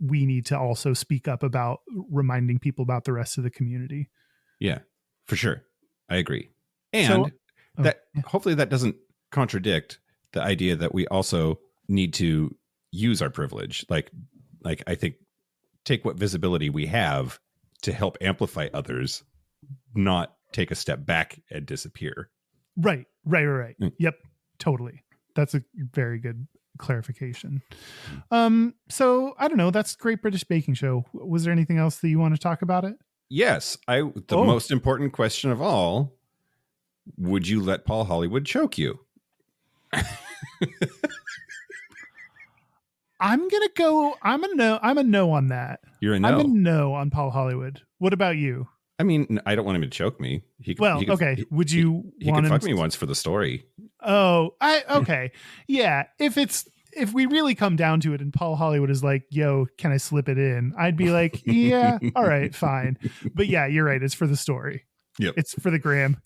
we need to also speak up about reminding people about the rest of the community. Yeah, for sure. I agree. And Oh, that yeah. hopefully that doesn't contradict the idea that we also need to use our privilege. Like I think take what visibility we have to help amplify others, not take a step back and disappear. Right. Mm. Yep, totally. That's a very good clarification. So I don't know. That's Great British Baking Show. Was there anything else that you want to talk about it? Yes, the most important question of all, would you let Paul Hollywood choke you? I'm gonna go. I'm a no. I'm a no on that. You're a I'm a no. no on Paul Hollywood. What about you? I mean, I don't want him to choke me. Okay. Would you He want could him fuck me once for the story. Okay. Yeah. If we really come down to it and Paul Hollywood is like, yo, can I slip it in? I'd be like, yeah, all right, fine. But yeah, you're right. It's for the story. Yep. It's for the gram.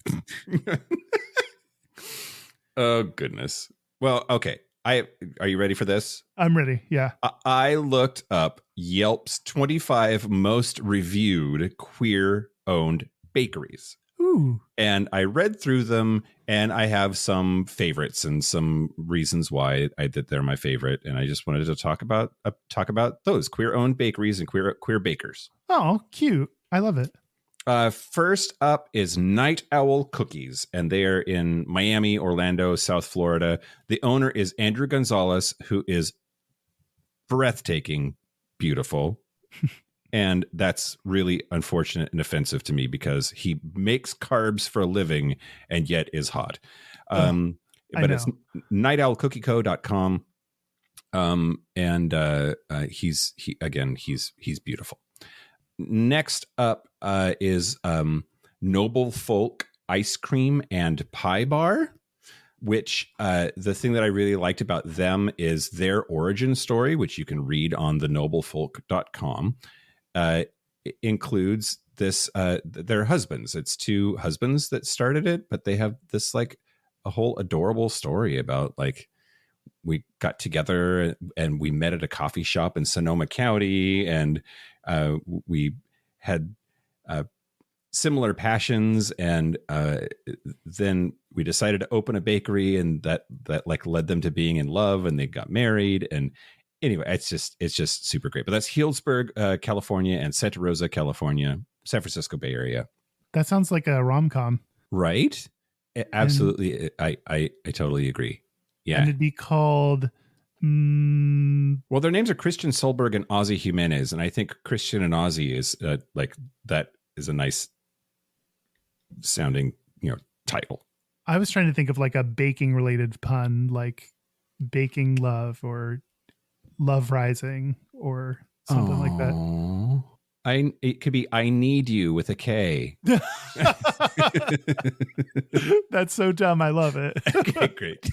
Oh goodness. Well, okay. Are you ready for this? I'm ready. Yeah. I looked up Yelp's 25 most reviewed queer-owned bakeries. Ooh. And I read through them, and I have some favorites and some reasons why that they're my favorite. And I just wanted to talk about those queer-owned bakeries and queer bakers. Oh, cute. I love it. First up is Night Owl Cookies, and they are in Miami, Orlando, South Florida. The owner is Andrew Gonzalez, who is breathtaking, beautiful. And that's really unfortunate and offensive to me because he makes carbs for a living and yet is hot. But it's nightowlcookieco.com. He's beautiful. Next up is Noble Folk Ice Cream and Pie Bar, which the thing that I really liked about them is their origin story, which you can read on the noblefolk.com. Includes this their husbands. It's two husbands that started it, but they have this like a whole adorable story about like we got together and we met at a coffee shop in Sonoma County, and we had similar passions, and then we decided to open a bakery, and that like led them to being in love, and they got married. And anyway, it's just super great. But that's Healdsburg, California, and Santa Rosa, California, San Francisco Bay Area. That sounds like a rom-com, right? Absolutely, I totally agree. Yeah, and it'd be called. Well, their names are Christian Solberg and Ozzy Jimenez, and I think Christian and Ozzy is like that is a nice sounding title. I was trying to think of like a baking related pun, like baking love or love rising or something like that. It could be I Need You with a K. That's so dumb. I love it. Okay, great.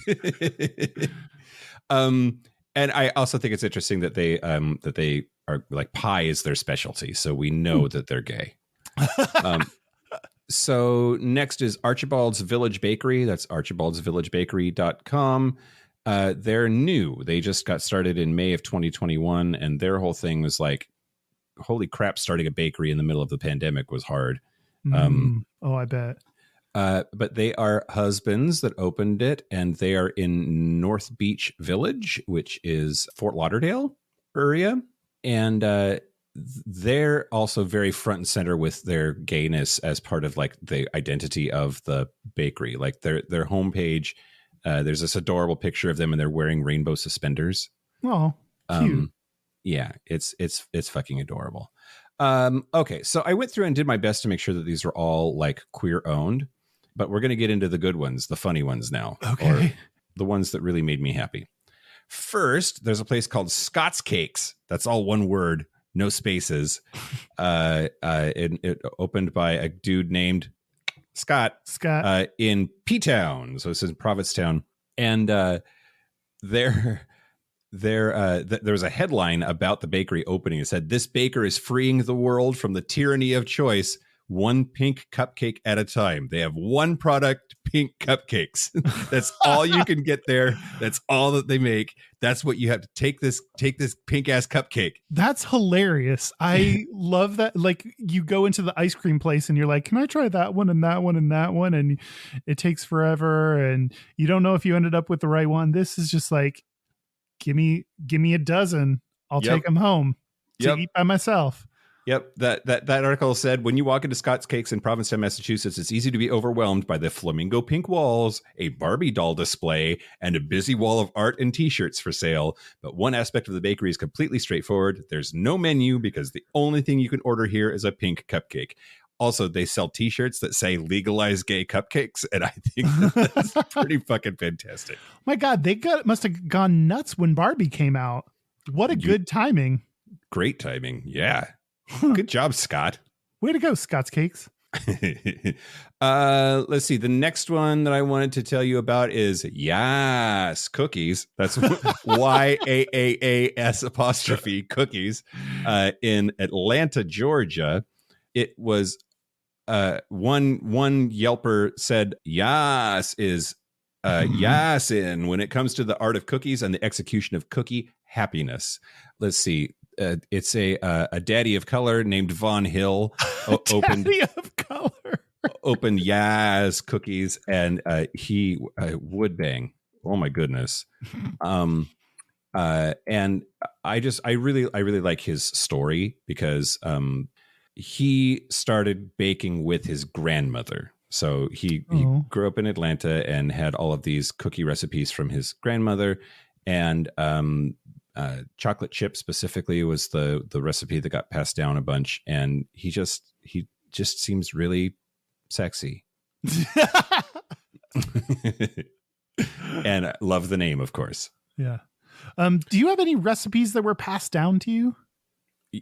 And I also think it's interesting that they are like pie is their specialty, so we know that they're gay. So next is Archibald's Village Bakery. That's archibaldsvillagebakery.com. They're new. They just got started in May of 2021, and their whole thing was like, holy crap, starting a bakery in the middle of the pandemic was hard. I bet. But they are husbands that opened it, and they are in North Beach Village, which is Fort Lauderdale area. And they're also very front and center with their gayness as part of like the identity of the bakery. Like their homepage, there's this adorable picture of them, and they're wearing rainbow suspenders. Oh, cute. Yeah, it's fucking adorable. Okay, so I went through and did my best to make sure that these were all like queer owned, but we're going to get into the good ones, the funny ones now. Okay. Or the ones that really made me happy. First, there's a place called Scott's Cakes. That's all one word, no spaces. It opened by a dude named Scott. In P-Town. So this is Provincetown. And there was a headline about the bakery opening. It said, "This baker is freeing the world from the tyranny of choice one pink cupcake at a time. They have one product, pink cupcakes. That's all you can get there. That's all that they make. That's what you have to take this pink ass cupcake. That's hilarious. I love that. Like, you go into the ice cream place and you're like, can I try that one and that one and that one? And it takes forever and you don't know if you ended up with the right one. This is just like, give me a dozen. I'll take them home to eat by myself. Yep. That article said, when you walk into Scott's Cakes in Provincetown, Massachusetts, it's easy to be overwhelmed by the flamingo pink walls, a Barbie doll display, and a busy wall of art and t-shirts for sale. But one aspect of the bakery is completely straightforward. There's no menu because the only thing you can order here is a pink cupcake. Also, they sell t-shirts that say legalize gay cupcakes. And I think that's pretty fucking fantastic. My God, they must have gone nuts when Barbie came out. What a good timing. Great timing. Yeah. Good job, Scott. Way to go, Scott's Cakes. Let's see. The next one that I wanted to tell you about is Yes Cookies. That's YAAAS apostrophe cookies in Atlanta, Georgia. It was one Yelper said Yas is Yasin when it comes to the art of cookies and the execution of cookie happiness. Let's see. It's a daddy of color named Von Hill opened Yas Cookies, and he would bang. Oh my goodness. And I really like his story because he started baking with his grandmother. So he grew up in Atlanta and had all of these cookie recipes from his grandmother, and chocolate chip specifically was the recipe that got passed down a bunch, and he just seems really sexy. And I love the name, of course. Yeah. Do you have any recipes that were passed down to you?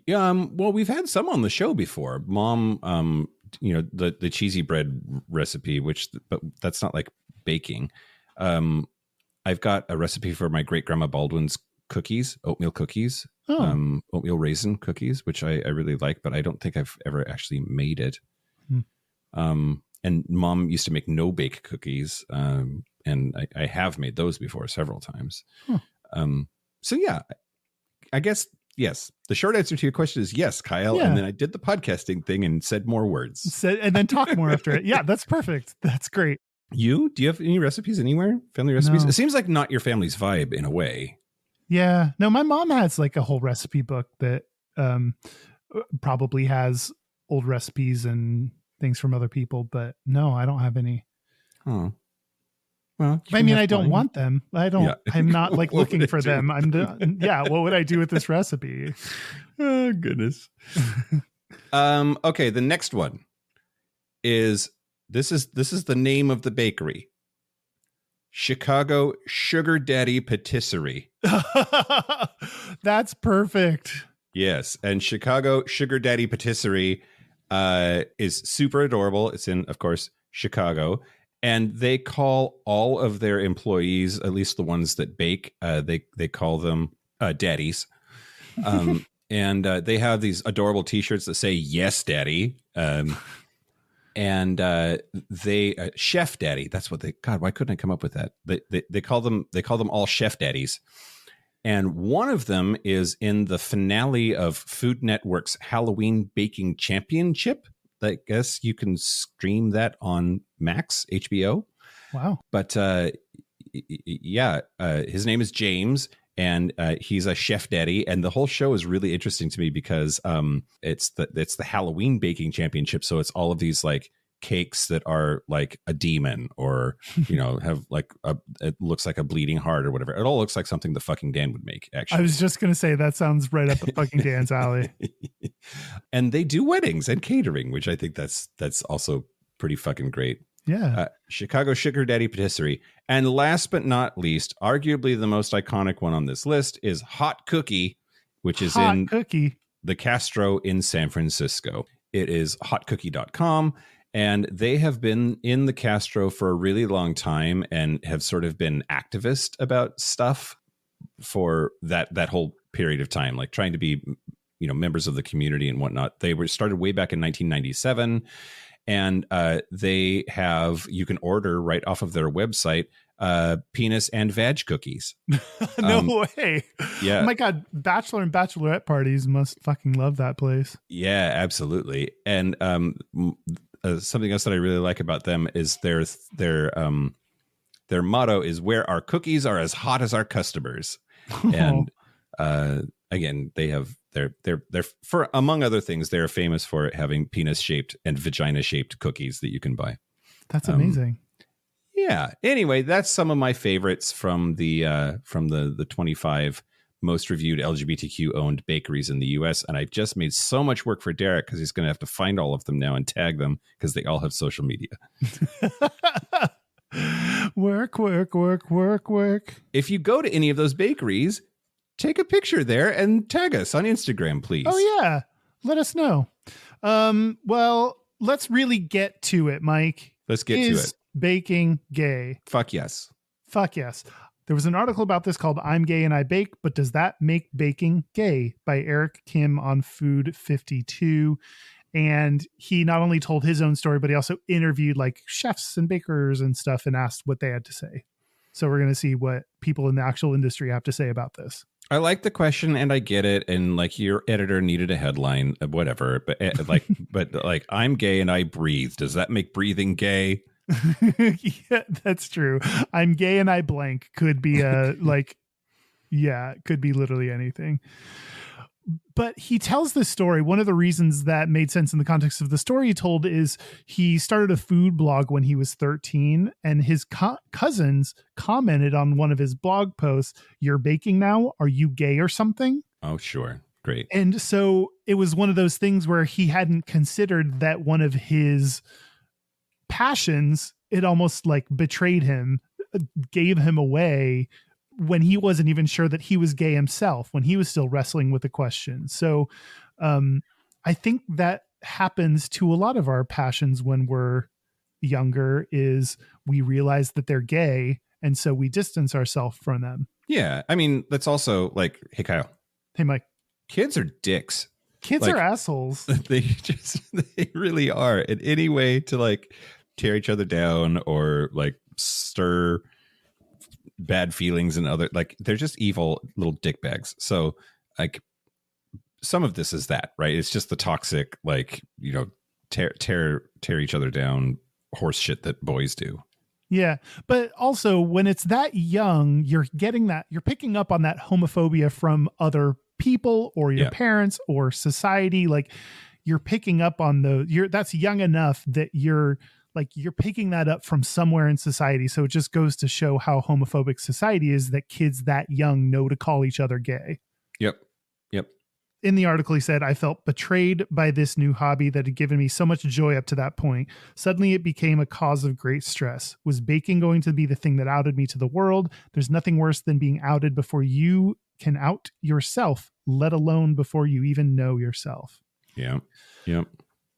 Well, we've had some on the show before. Mom, the cheesy bread recipe, but that's not like baking. I've got a recipe for my great grandma Baldwin's cookies, oatmeal cookies, oatmeal raisin cookies, which I really like, but I don't think I've ever actually made it. And Mom used to make no bake cookies, and I have made those before several times. So yeah, I guess yes. The short answer to your question is yes, Kyle. Yeah. And then I did the podcasting thing and said more words, and then talk more after it. Yeah, that's perfect. That's great. Do you have any recipes anywhere? Family recipes? No. It seems like not your family's vibe in a way. Yeah. No, my mom has like a whole recipe book that probably has old recipes and things from other people, but no, I don't have any. Oh. Well, I mean, I don't want them. I'm not like looking for them. What would I do with this recipe? Oh, goodness. Okay. The next one is, this is the name of the bakery. Chicago Sugar Daddy Patisserie. That's perfect. Yes. And Chicago Sugar Daddy Patisserie is super adorable. It's in, of course, Chicago. And they call all of their employees, at least the ones that bake, they call them daddies. And they have these adorable T-shirts that say "Yes, Daddy," and they Chef Daddy. That's what they. God, why couldn't I come up with that? They call them all Chef Daddies. And one of them is in the finale of Food Network's Halloween Baking Championship. I guess you can stream that on Max, HBO. Wow. But his name is James, and he's a chef daddy. And the whole show is really interesting to me because it's the Halloween baking championship. So it's all of these like cakes that are like a demon, or have like it looks like a bleeding heart or whatever. It all looks like something the fucking Dan would make, actually. I was just gonna say that sounds right up the fucking Dan's alley. And they do weddings and catering, which I think that's also pretty fucking great. Yeah. Chicago Sugar Daddy Patisserie. And last but not least, arguably the most iconic one on this list is Hot Cookie, which is in the Castro in San Francisco. It is hotcookie.com. And they have been in the Castro for a really long time and have sort of been activist about stuff for that whole period of time, like trying to be, members of the community and whatnot. They were started way back in 1997, and you can order right off of their website penis and vag cookies. No way. Yeah. Oh my God. Bachelor and bachelorette parties must fucking love that place. Yeah, absolutely. And something else that I really like about them is their motto is where our cookies are as hot as our customers. And again, they're for, among other things, they're famous for having penis shaped and vagina shaped cookies that you can buy. That's amazing. Yeah. Anyway, that's some of my favorites from the 25 most reviewed LGBTQ owned bakeries in the US. And I've just made so much work for Derek because he's going to have to find all of them now and tag them because they all have social media. Work. If you go to any of those bakeries, take a picture there and tag us on Instagram, please. Oh, yeah. Let us know. Well, let's really get to it, Mike. Let's get to it. Baking gay? Fuck yes. Fuck yes. There was an article about this called I'm Gay and I Bake, but Does That Make Baking Gay? By Eric Kim on Food 52. And he not only told his own story, but he also interviewed like chefs and bakers and stuff and asked what they had to say. So we're going to see what people in the actual industry have to say about this. I like the question and I get it. And like your editor needed a headline, whatever. But like I'm gay and I breathe. Does that make breathing gay? Yeah, that's true. I'm gay and I blank could be it could be literally anything. But he tells this story. One of the reasons that made sense in the context of the story he told is he started a food blog when he was 13, and his cousins commented on one of his blog posts, "You're baking now? Are you gay or something?" Oh, sure. Great. And so it was one of those things where he hadn't considered that one of his passions, it almost like betrayed him, gave him away when he wasn't even sure that he was gay himself, when he was still wrestling with the question. So I think that happens to a lot of our passions when we're younger, is we realize that they're gay, and so we distance ourselves from them. Yeah. I mean, that's also like, hey, Kyle. Hey, Mike. Kids are dicks. Kids are assholes. They really are. In any way to like tear each other down or like stir bad feelings and other, like they're just evil little dick bags. So like some of this is that, right? It's just the toxic, like, tear each other down horse shit that boys do. Yeah. But also when it's that young, you're picking up on that homophobia from other people or your parents or society. Like you're picking up on that's young enough that you're picking that up from somewhere in society. So it just goes to show how homophobic society is, that kids that young know to call each other gay. Yep. In the article, he said, "I felt betrayed by this new hobby that had given me so much joy up to that point. Suddenly it became a cause of great stress. Was baking going to be the thing that outed me to the world? There's nothing worse than being outed before you can out yourself, let alone before you even know yourself." Yeah. Yep.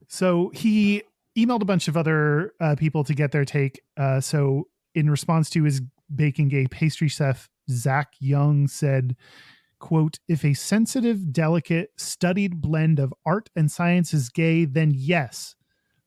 So he emailed a bunch of other people to get their take. So in response to his baking gay pastry chef, Zach Young said, quote, "If a sensitive, delicate, studied blend of art and science is gay, then yes,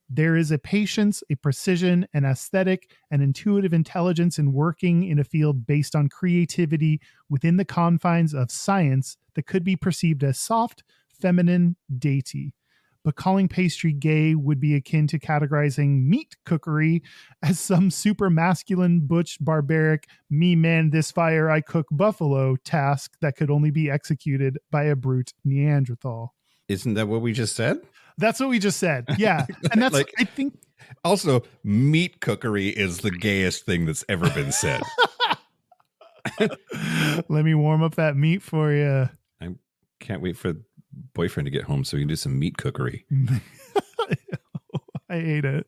there is a patience, a precision, an aesthetic, an intuitive intelligence in working in a field based on creativity within the confines of science that could be perceived as soft, feminine, dainty. But calling pastry gay would be akin to categorizing meat cookery as some super masculine, butch, barbaric, me man this fire I cook buffalo task that could only be executed by a brute Neanderthal." Isn't that what we just said? That's what we just said. Yeah. And that's like, I think also meat cookery is the gayest thing that's ever been said. Let me warm up that meat for you. I can't wait for boyfriend to get home so we can do some meat cookery. I hate it.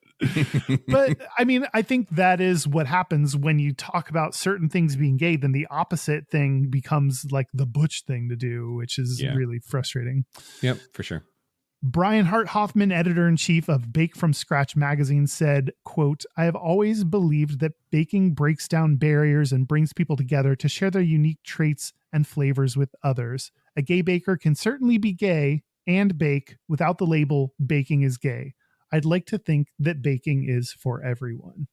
But I mean, I think that is what happens when you talk about certain things being gay. Then the opposite thing becomes like the butch thing to do, which is really frustrating. Yep, for sure. Brian Hart Hoffman, editor-in-chief of Bake From Scratch magazine, said, quote, "I have always believed that baking breaks down barriers and brings people together to share their unique traits and flavors with others. A gay baker can certainly be gay and bake without the label baking is gay. I'd like to think that baking is for everyone.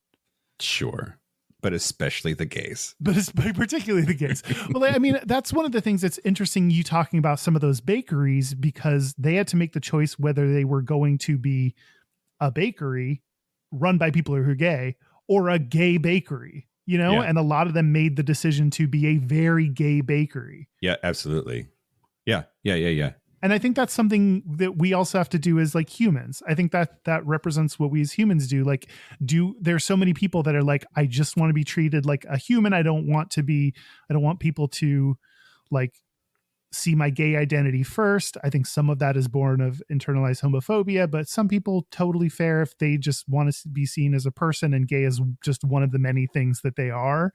Sure. But especially the gays. But it's particularly the gays. Well, I mean, that's one of the things that's interesting, you talking about some of those bakeries, because they had to make the choice whether they were going to be a bakery run by people who are gay or a gay bakery, you know? Yeah. And a lot of them made the decision to be a very gay bakery. Yeah, absolutely. Yeah. And I think that's something that we also have to do as like humans. I think that represents what we as humans do. Like, there's so many people that are like, I just want to be treated like a human. I don't want people to like see my gay identity first. I think some of that is born of internalized homophobia, but some people totally fair if they just want to be seen as a person, and gay is just one of the many things that they are.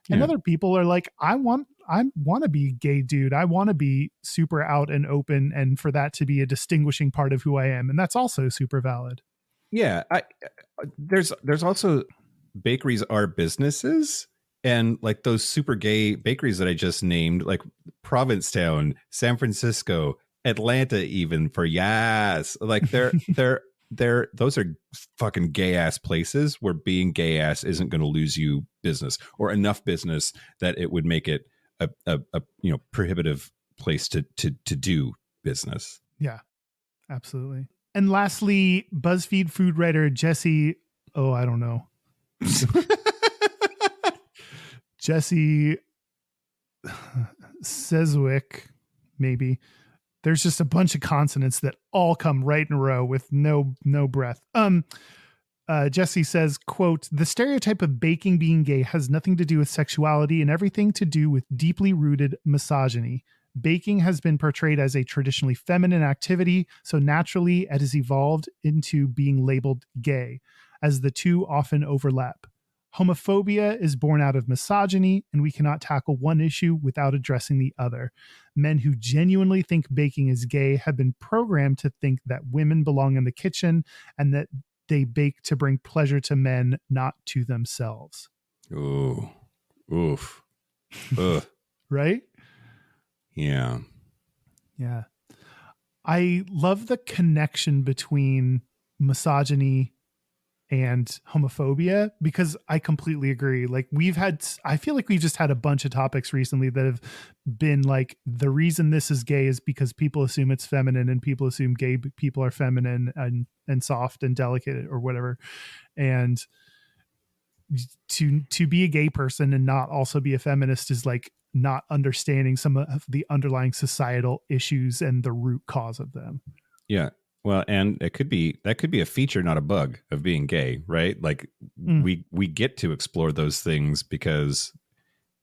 And other people are like, I want to be gay dude. I want to be super out and open, and for that to be a distinguishing part of who I am. And that's also super valid. Yeah. There's also bakeries are businesses. And like those super gay bakeries that I just named, like Provincetown, San Francisco, Atlanta, even for like those are fucking gay ass places where being gay ass isn't going to lose you business, or enough business that it would make it a prohibitive place to do business. Yeah, absolutely. And lastly, BuzzFeed food writer Jesse, I don't know. Jesse Seswick, maybe. There's just a bunch of consonants that all come right in a row with no breath. Jesse says, quote, "The stereotype of baking being gay has nothing to do with sexuality and everything to do with deeply rooted misogyny. Baking has been portrayed as a traditionally feminine activity, so naturally it has evolved into being labeled gay, as the two often overlap. Homophobia is born out of misogyny, and we cannot tackle one issue without addressing the other. Men who genuinely think baking is gay have been programmed to think that women belong in the kitchen and that they bake to bring pleasure to men, not to themselves." Ooh. Oof. Ugh. Right? Yeah. Yeah. I love the connection between misogyny and homophobia, because I completely agree. Like, I feel like we've just had a bunch of topics recently that have been like, the reason this is gay is because people assume it's feminine, and people assume gay people are feminine and soft and delicate or whatever. And to be a gay person and not also be a feminist is like not understanding some of the underlying societal issues and the root cause of them. Yeah. Well, and that could be a feature, not a bug, of being gay, right? Like we get to explore those things because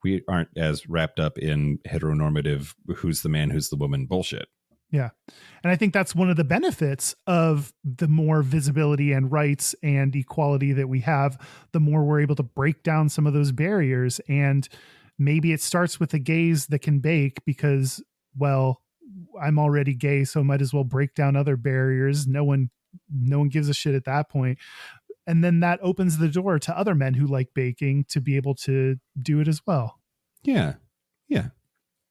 we aren't as wrapped up in heteronormative who's the man, who's the woman bullshit. Yeah. And I think that's one of the benefits of the more visibility and rights and equality that we have, the more we're able to break down some of those barriers. And maybe it starts with the gays that can bake because, well, I'm already gay, so might as well break down other barriers. No one gives a shit at that point. And then that opens the door to other men who like baking to be able to do it as well. Yeah. Yeah.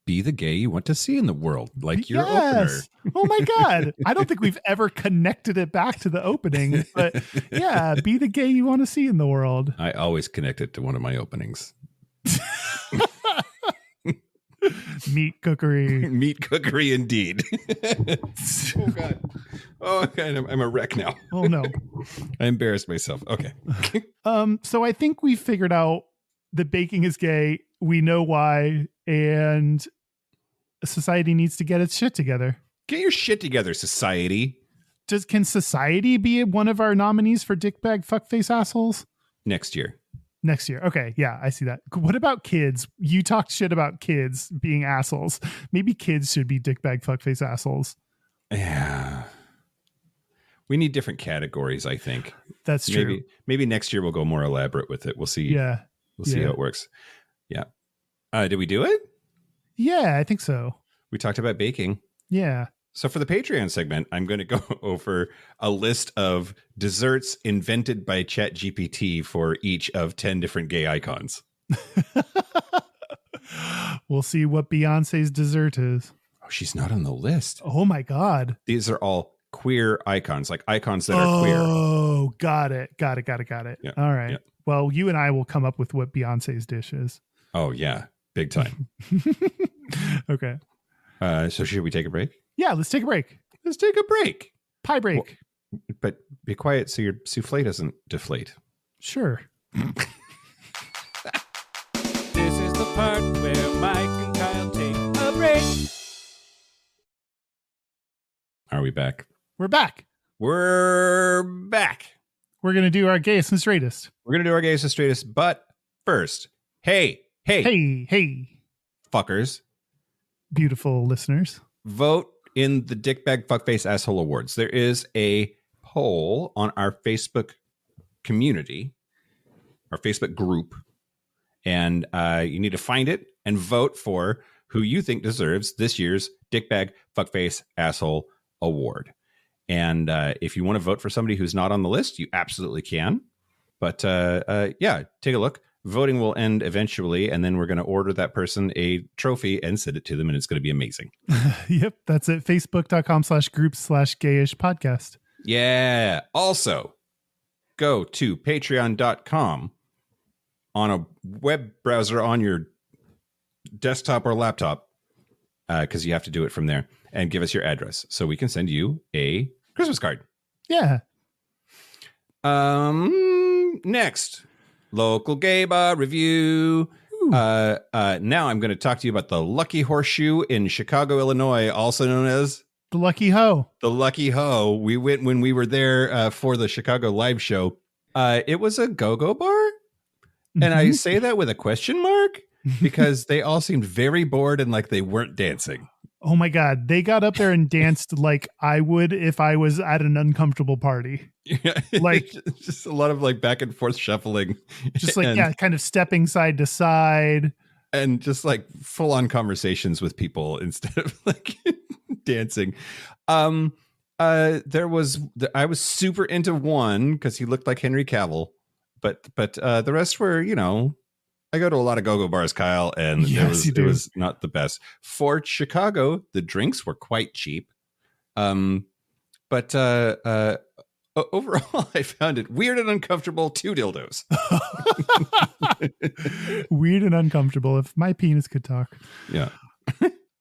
Be the gay you want to see in the world, like your opener. Oh my God. I don't think we've ever connected it back to the opening, but yeah, be the gay you want to see in the world. I always connect it to one of my openings. Meat cookery. Meat cookery, indeed. Oh God. Oh God, I'm a wreck now. Oh no. I embarrassed myself. Okay. So I think we figured out that baking is gay. We know why, and society needs to get its shit together. Get your shit together, society. Can society be one of our nominees for dickbag fuckface assholes? Next year. Okay. Yeah, I see that. What about kids? You talked shit about kids being assholes. Maybe kids should be dickbag fuckface assholes. Yeah. We need different categories, I think. That's true. Maybe next year we'll go more elaborate with it. We'll see. Yeah. We'll see how it works. Yeah. Did we do it? Yeah, I think so. We talked about baking. Yeah. So for the Patreon segment, I'm going to go over a list of desserts invented by ChatGPT for each of 10 different gay icons. We'll see what Beyonce's dessert is. Oh, she's not on the list. Oh my God. These are all queer icons, like icons that are queer. Oh, got it. Yeah. All right. Yeah. Well, you and I will come up with what Beyonce's dish is. Oh yeah, big time. Okay. So should we take a break? Yeah, let's take a break. Let's take a break. Pie break. But be quiet so your souffle doesn't deflate. Sure. This is the part where Mike and Kyle take a break. Are we back? We're back. We're back. We're going to do our gayest and straightest. We're going to do our Gayest and Straightest, but first, hey, Hey, fuckers, beautiful listeners. vote in the Dickbag Fuckface Asshole Awards. There is a poll on our Facebook community, our Facebook group, and you need to find it and vote for who you think deserves this year's Dickbag Fuckface Asshole Award. And if you want to vote for somebody who's not on the list, you absolutely can. But yeah, take a look. Voting will end eventually, and then we're going to order that person a trophy and send it to them, and it's going to be amazing. Yep, that's it. Facebook.com/groups/gayish podcast. Yeah. Also, go to patreon.com on a web browser on your desktop or laptop, because you have to do it from there, and give us your address so we can send you a Christmas card. Yeah. Next, local gay bar review. Now I'm going to talk to you about the Lucky Horseshoe in Chicago, Illinois, also known as The Lucky Hoe. the Lucky Hoe. We went when we were there for the Chicago live show. It was a go-go bar. And I say that with a question mark because they all seemed very bored and like they weren't dancing. Oh my God. They got up there and danced like I would if I was at an uncomfortable party. Like- just a lot of like back and forth shuffling. Just like, and, yeah, kind of stepping side to side. and just like full on conversations with people instead of like dancing. There was, I was super into one because he looked like Henry Cavill, but the rest were, you know, I go to a lot of go-go bars, Kyle, and Yes, you it do. was not the best. For Chicago, the drinks were quite cheap. But overall, I found it weird and uncomfortable. 2 dildos. Weird and uncomfortable. If my penis could talk. Yeah.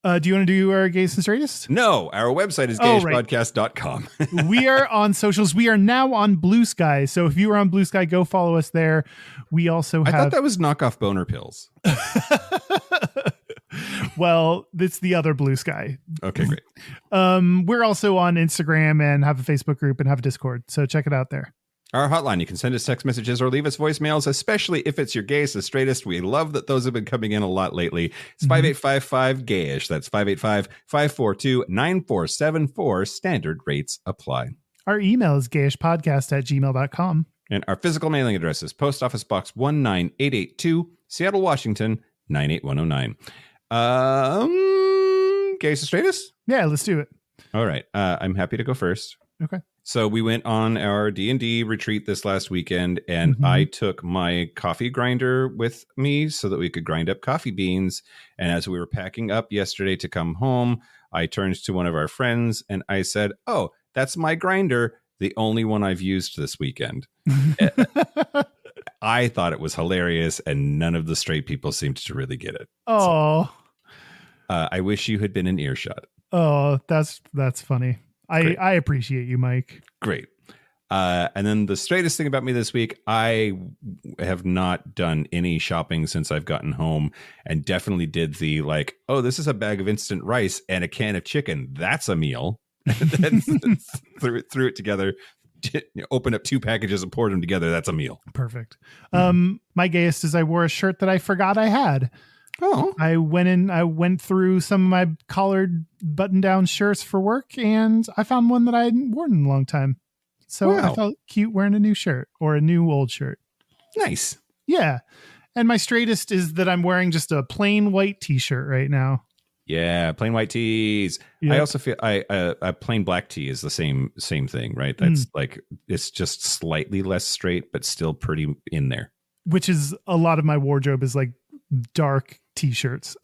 Do you want to do our gayest and straightest? No, our website is Oh, right. gayishpodcast.com. We are on socials. We are now on Blue Sky. So if you are on Blue Sky, go follow us there. We also I have. thought that was knockoff boner pills. Well, it's the other Blue Sky. Okay, great. We're also on Instagram and have a Facebook group and have a Discord. So check it out there. Our hotline, you can send us text messages or leave us voicemails, especially if it's your gayest and straightest. We love that those have been coming in a lot lately. It's 5855-GAYISH. That's 585-542-9474. Standard rates apply. Our email is gayishpodcast@gmail.com. And our physical mailing address is Post Office Box 19882, Seattle, Washington, 98109. Gayest and straightest? Yeah, let's do it. All right. I'm happy to go first. Okay. So we went on our D&D retreat this last weekend, and I took my coffee grinder with me so that we could grind up coffee beans. And as we were packing up yesterday to come home, I turned to one of our friends and I said, "Oh, that's my grinder, the only one I've used this weekend." I thought it was hilarious, and none of the straight people seemed to really get it. Oh, I wish you had been in earshot. that's funny. I appreciate you, Mike. Great. And then the straightest thing about me this week, I have not done any shopping since I've gotten home, and definitely did the like, oh, this is a bag of instant rice and a can of chicken. That's a meal. And then threw it together, opened up 2 packages and poured them together. That's a meal. Perfect. My gayest is I wore a shirt that I forgot I had. Oh, I went through some of my collared button-down shirts for work, and I found one that I hadn't worn in a long time. So Wow. I felt cute wearing a new shirt or a new old shirt. nice. Yeah. And my straightest is that I'm wearing just a plain white t-shirt right now. Yeah, plain white tees. Yep. I also feel a plain black tee is the same thing, right? That's like, it's just slightly less straight, but still pretty in there. Which is a lot of my wardrobe is like dark t-shirts.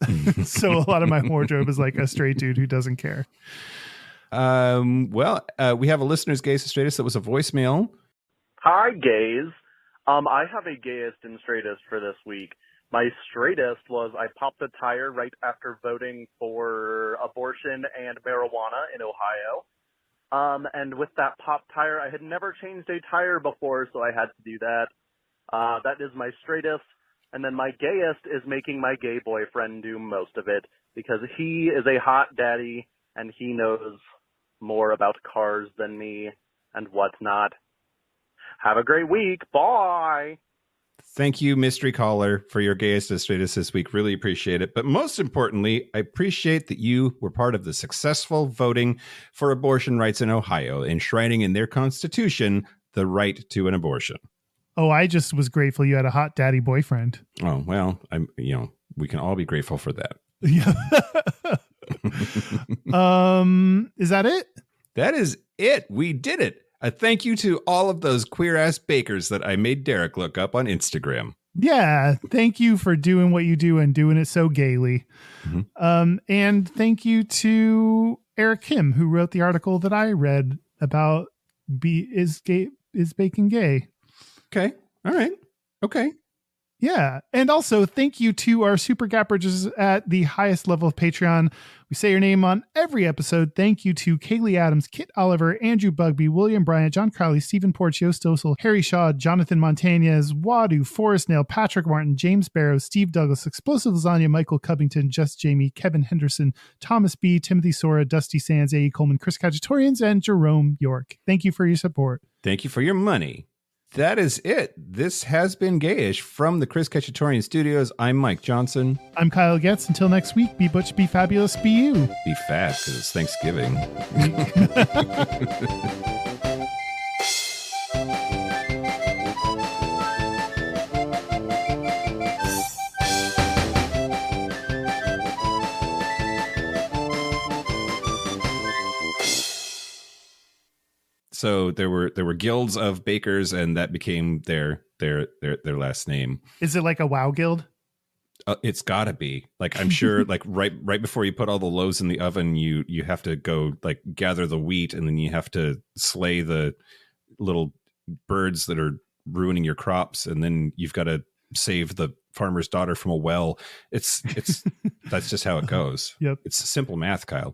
So a lot of my wardrobe is like a straight dude who doesn't care. We have a listener's Gayest and Straightest that was a voicemail. Hi, gays. I have a Gayest and Straightest for this week. My straightest was I popped a tire right after voting for abortion and marijuana in Ohio. And with that pop tire, I had never changed a tire before, so I had to do that. That is my straightest. And then my gayest is making my gay boyfriend do most of it because he is a hot daddy and he knows more about cars than me and whatnot. Have a great week. Bye. Thank you, mystery caller, for your Gayest and Straightest this week. Really appreciate it. But most importantly, I appreciate that you were part of the successful voting for abortion rights in Ohio, enshrining in their constitution the right to an abortion. Oh, I just was grateful you had a hot daddy boyfriend. Oh, well, we can all be grateful for that. Yeah. Is that it? That is it. We did it. A thank you to all of those queer-ass bakers that I made Derek look up on Instagram. Yeah, thank you for doing what you do and doing it so gaily. Mm-hmm. And thank you to Eric Kim, who wrote the article that I read about is bacon gay. Okay. All right. Okay. Yeah. And also thank you to our super gappers at the highest level of Patreon. We say your name on every episode. Thank you to Kaylee Adams, Kit Oliver, Andrew Bugby, William Bryant, John Crowley, Stephen Porch, Yost Osel, Harry Shaw, Jonathan Montañez, Wadu, Forrest Nail, Patrick Martin, James Barrow, Steve Douglas, Explosive Lasagna, Michael Covington, Just Jamie, Kevin Henderson, Thomas B., Timothy Sora, Dusty Sands, A.E. Coleman, Chris Cacciatorians, and Jerome York. Thank you for your support. Thank you for your money. That is it. This has been Gayish from the Chris Cacciatorian Studios. I'm Mike Johnson. I'm Kyle Getz. Until next week, be butch, be fabulous, be you. Be fat, because it's Thanksgiving. So there were guilds of bakers, and that became their last name. Is it like a WoW guild? It's gotta be. Like, I'm sure like right before you put all the loaves in the oven, you have to go like gather the wheat, and then you have to slay the little birds that are ruining your crops, and then you've got to save the farmer's daughter from a well. It's that's just how it goes. Yep. It's simple math, Kyle.